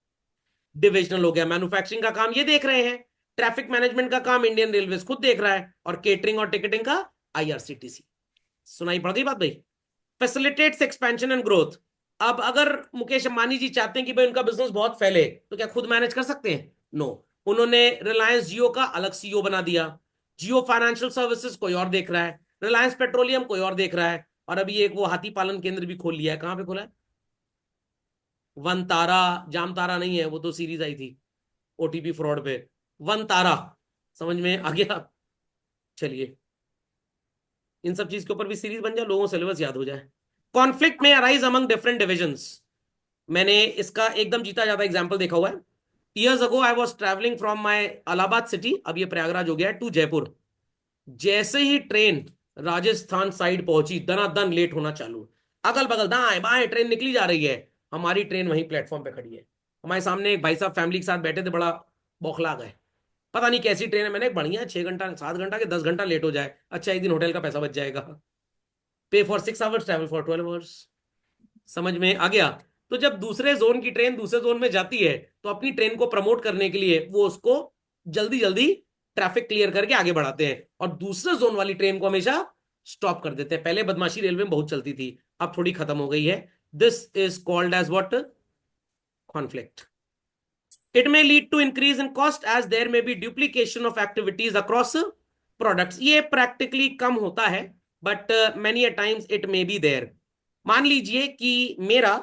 डिविजनल हो गया। मैन्युफैक्चरिंग का काम ये देख रहे हैं, ट्रैफिक मैनेजमेंट का काम इंडियन रेलवे खुद देख रहा है, और केटरिंग और टिकटिंग का आईआरसीटीसी। सुनाई पड़ गई बात भाई? Facilitates expansion and growth. अब अगर मुकेश अंबानी जी चाहते हैं कि भाई उनका बिजनेस बहुत फैले तो क्या खुद मैनेज कर सकते हैं? नो। उन्होंने रिलायंस जियो का अलग सीईओ बना दिया, जियो फाइनेंशियल सर्विसेज कोई और देख रहा है, रिलायंस पेट्रोलियम कोई और देख रहा है, और अभी एक वो हाथी पालन केंद्र भी खोल लिया है। कहां पे खोला है? वन तारा, जाम तारा नहीं है, वो तो सीरीज आई थी ओटीपी फ्रॉड पे। वन तारा, समझ में आ गया? चलिए, इन सब चीज के ऊपर भी सीरीज बन जाए, लोगों को सिलेबस याद हो जाए। कॉन्फ्लिक्ट में अराइज अमंग डिफरेंट डिविजन्स। मैंने इसका एकदम जीता जाता एग्जाम्पल देखा हुआ है। Years ago I was travelling from my Allahabad city, अब ये प्रयागराज हो गया है, टू जयपुर। जैसे ही ट्रेन राजस्थान साइड पहुंची, दनादन लेट होना चालू, अगल बगल दाएं बाएं ट्रेन निकली जा रही है, हमारी ट्रेन वहीं प्लेटफॉर्म पे खड़ी है। हमारे सामने एक भाई साहब फैमिली के साथ बैठे थे, बड़ा बौखला गए, पता नहीं कैसी ट्रेन है। मैंने बढ़िया 6 घंटा 7 घंटा के 10 घंटा लेट हो जाए, अच्छा एक दिन होटल का पैसा बच जाएगा। पे for 6 hours, travel for 12 hours. समझ में आ गया? तो जब दूसरे जोन की ट्रेन दूसरे जोन में जाती है तो अपनी ट्रेन को प्रमोट करने के लिए वो उसको जल्दी जल्दी ट्रैफिक क्लियर करके आगे बढ़ाते हैं, और दूसरे जोन वाली ट्रेन को हमेशा स्टॉप कर देते हैं। पहले बदमाशी रेलवे में बहुत चलती थी, अब थोड़ी खत्म हो गई है। This is called as what? Conflict. It may lead to increase in cost as there may be duplication of activities across products. ये practically कम होता है, but many a times it may be there. मान लीजिए कि मेरा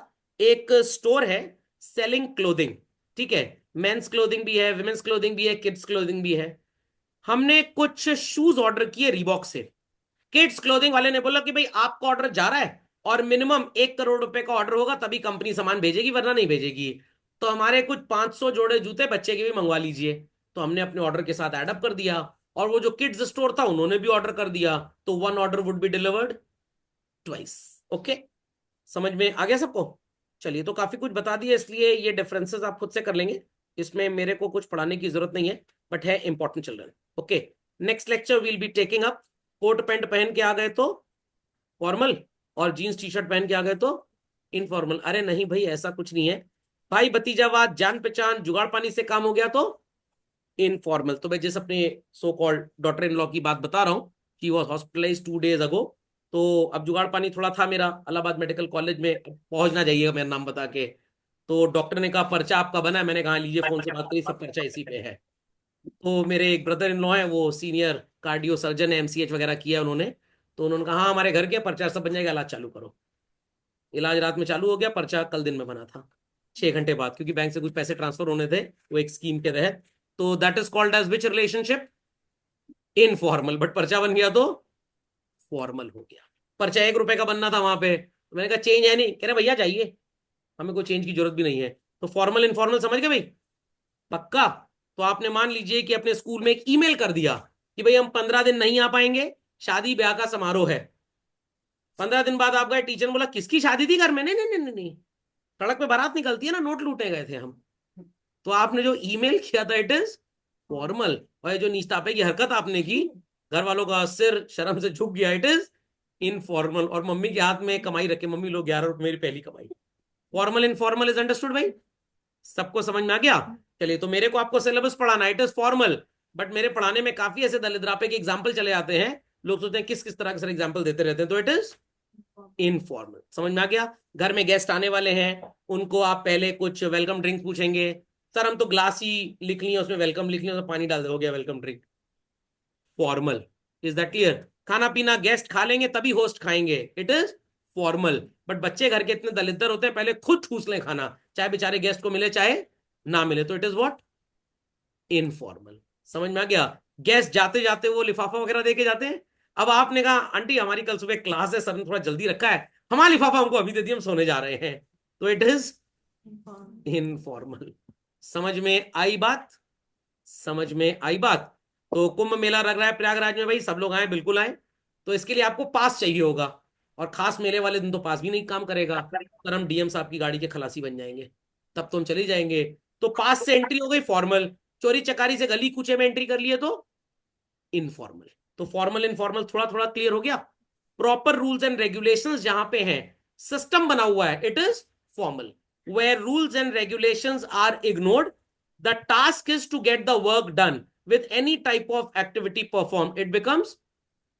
एक store है selling clothing, ठीक है, मेंस क्लोथिंग भी है, विमेंस क्लोथिंग भी है, किड्स क्लोथिंग भी है। हमने कुछ शूज ऑर्डर किए रीबॉक से। किड्स क्लोथिंग वाले ने बोला कि भाई आपका ऑर्डर जा रहा है और मिनिमम 1 करोड़ रुपए का ऑर्डर होगा तभी कंपनी सामान भेजेगी, वरना नहीं भेजेगी। तो हमारे कुछ 500 जोड़े जूते बच्चे के भी मंगवा लीजिए। तो हमने अपने ऑर्डर के साथ एडअप कर दिया, और वो जो किड्स स्टोर था उन्होंने भी ऑर्डर कर दिया, तो 1 order would be delivered twice. Okay, समझ में आ गया सबको? चलिए, तो काफी कुछ बता दिया, इसलिए ये डिफरेंसेस आप खुद से कर लेंगे, इसमें मेरे को कुछ पढ़ाने की जरूरत नहीं है, बट है important children. Okay, next lecture will be taking up coat pant पहन के आ गए तो फॉर्मल, और जीन्स टी शर्ट पहन के आ गए तो इनफॉर्मल। अरे नहीं भाई, ऐसा कुछ नहीं है। भाई भतीजावाद, जान पहचान, जुगाड़ पानी से काम हो गया तो इनफॉर्मल। तो मैं जिस अपने so called daughter in law की बात बता रहा हूँ कि वॉज हॉस्पिटलाइज 2 days अगो, तो अब जुगाड़ पानी थोड़ा था मेरा इलाहाबाद मेडिकल कॉलेज में, पहुंच ना जाइएगा मेरा नाम बता के। तो डॉक्टर ने कहा पर्चा आपका बना है, मैंने कहा लीजिए फोन से बात करिए, सब पर्चा इसी पे है। तो मेरे एक ब्रदर इन लॉ है, वो सीनियर कार्डियो सर्जन है, एमसीएच वगैरह किया है उन्होंने। तो उन्होंने कहा हाँ हमारे घर के पर्चा सब बन जाएगा, इलाज चालू करो। इलाज रात में चालू हो गया, पर्चा कल दिन में बना था 6 घंटे बाद, क्योंकि बैंक से कुछ पैसे ट्रांसफर होने थे वो एक स्कीम के तहत। तो that is called as which relationship? Informal. But पर्चा बन गया तो फॉर्मल हो गया। पर्चा 1 रुपए का बनना था वहां पे, तो मैंने कहा चेंज है नहीं, कह रहे भैया जाइए, हमें कोई चेंज की जरूरत भी नहीं है। तो फॉर्मल इनफॉर्मल समझ गए भाई? पक्का? तो आपने मान लीजिए कि अपने स्कूल में एक ईमेल कर दिया कि भाई हम 15 दिन नहीं आ पाएंगे, शादी ब्याह का समारोह है। 15 दिन बाद आप गए, टीचर ने बोला किसकी शादी थी घर में? नहीं नहीं नहीं नहीं नहीं, सड़क पे बारात निकलती है ना, नोट लूटे गए थे हम। तो आपने जो ईमेल किया था इट इज फॉर्मल, और जो नीचतापे की हरकत आपने की, घर वालों का सिर शर्म से झुक गया, इट इज इनफॉर्मल। और मम्मी के हाथ में कमाई रखे, मम्मी लोग 11 रुपए मेरी पहली कमाई। फॉर्मल इनफॉर्मल इज अंडरस्टूड भाई? सबको समझ में आ गया? चलिए, तो मेरे को आपको सिलेबस पढ़ाना, इट इज फॉर्मल, बट मेरे पढ़ाने में काफी ऐसे दलिद्रापे के एग्जाम्पल चले आते हैं, लोग सोचते हैं किस किस तरह के सर एग्जाम्पल देते रहते हैं, तो इट इज इनफॉर्मल। समझ में आ गया? घर में गेस्ट आने वाले हैं, उनको आप पहले कुछ वेलकम ड्रिंक पूछेंगे, सर हम तो ग्लास ही लिख लिया उसमें वेलकम लिख लिया, तो पानी डाल दे, हो गया welcome drink. Formal. Is that clear? खाना पीना गेस्ट खा लेंगे तभी होस्ट खाएंगे, इट इज फॉर्मल। बट बच्चे घर के इतने दलिद्र होते हैं, पहले खुद ठूस लें खाना, चाहे बेचारे गेस्ट को मिले चाहे ना मिले, तो इट इज व्हाट? इनफॉर्मल। समझ में आ गया? गेस्ट जाते जाते वो लिफाफा वगैरह देके जाते हैं। अब आपने कहा आंटी हमारी कल सुबह क्लास है, सर ने थोड़ा जल्दी रखा है, हमारा लिफाफा हमको अभी दे दिया, हम सोने जा रहे हैं, तो इट इज इनफॉर्मल। समझ में आई बात? समझ में आई बात? तो कुंभ मेला लग रहा है प्रयागराज में भाई, सब लोग आए, बिल्कुल आए। तो इसके लिए आपको पास चाहिए होगा, और खास मेले वाले दिन तो पास भी नहीं काम करेगा, सर हम डीएम साहब की गाड़ी के खलासी बन जाएंगे, तब तो हम चले जाएंगे। तो पास से एंट्री हो गई फॉर्मल, चोरी चकारी से गली कूचे में एंट्री कर लिए तो इनफॉर्मल। तो फॉर्मल इनफॉर्मल थोड़ा थोड़ा क्लियर हो गया? प्रॉपर रूल्स एंड रेगुलेशंस जहां पे हैं, सिस्टम बना हुआ है, it is formal. Where rules and regulations are ignored, the task is to get the work done with any type of activity perform, it becomes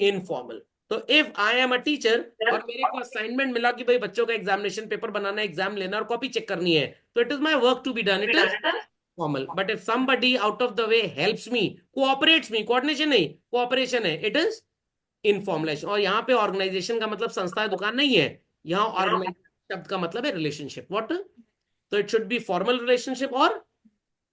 informal. तो if I am a teacher और मेरे को assignment मिला कि भाई बच्चों का examination paper बनाना, exam लेना और कॉपी चेक करनी है, तो it is my work to be done, it is formal. But if somebody out of the way helps me, cooperates me, coordination नहीं कोऑपरेशन है, इट इज इनफॉर्मलाइजेशन। और यहाँ पे ऑर्गेनाइजेशन का मतलब संस्था दुकान नहीं है, यहाँ ऑर्गेनाइजेशन शब्द का मतलब है रिलेशनशिप, व्हाट? तो it should be formal relationship और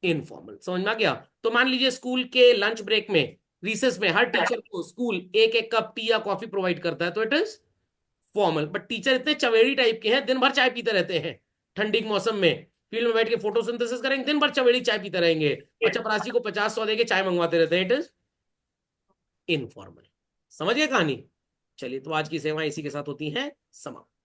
इनफॉर्मल। समझ में आ गया? तो मान लीजिए स्कूल के लंच ब्रेक में, रिसेस में, हर टीचर को स्कूल एक एक कप टी या कॉफी प्रोवाइड करता है, तो it is formal. But teacher इतने चवेड़ी टाइप के हैं, दिन भर चाय पीते रहते हैं, ठंडी के मौसम में फील्ड में बैठ के फोटोसिंथेसिस करेंगे, दिन भर चवेड़ी चाय पीते रहेंगे, और चपरासी को 50-100 देके चाय मंगवाते रहते हैं, इट इज इनफॉर्मल। समझ गए कहानी? चलिए, तो आज की सेवाएं इसी के साथ होती हैं समाप्त।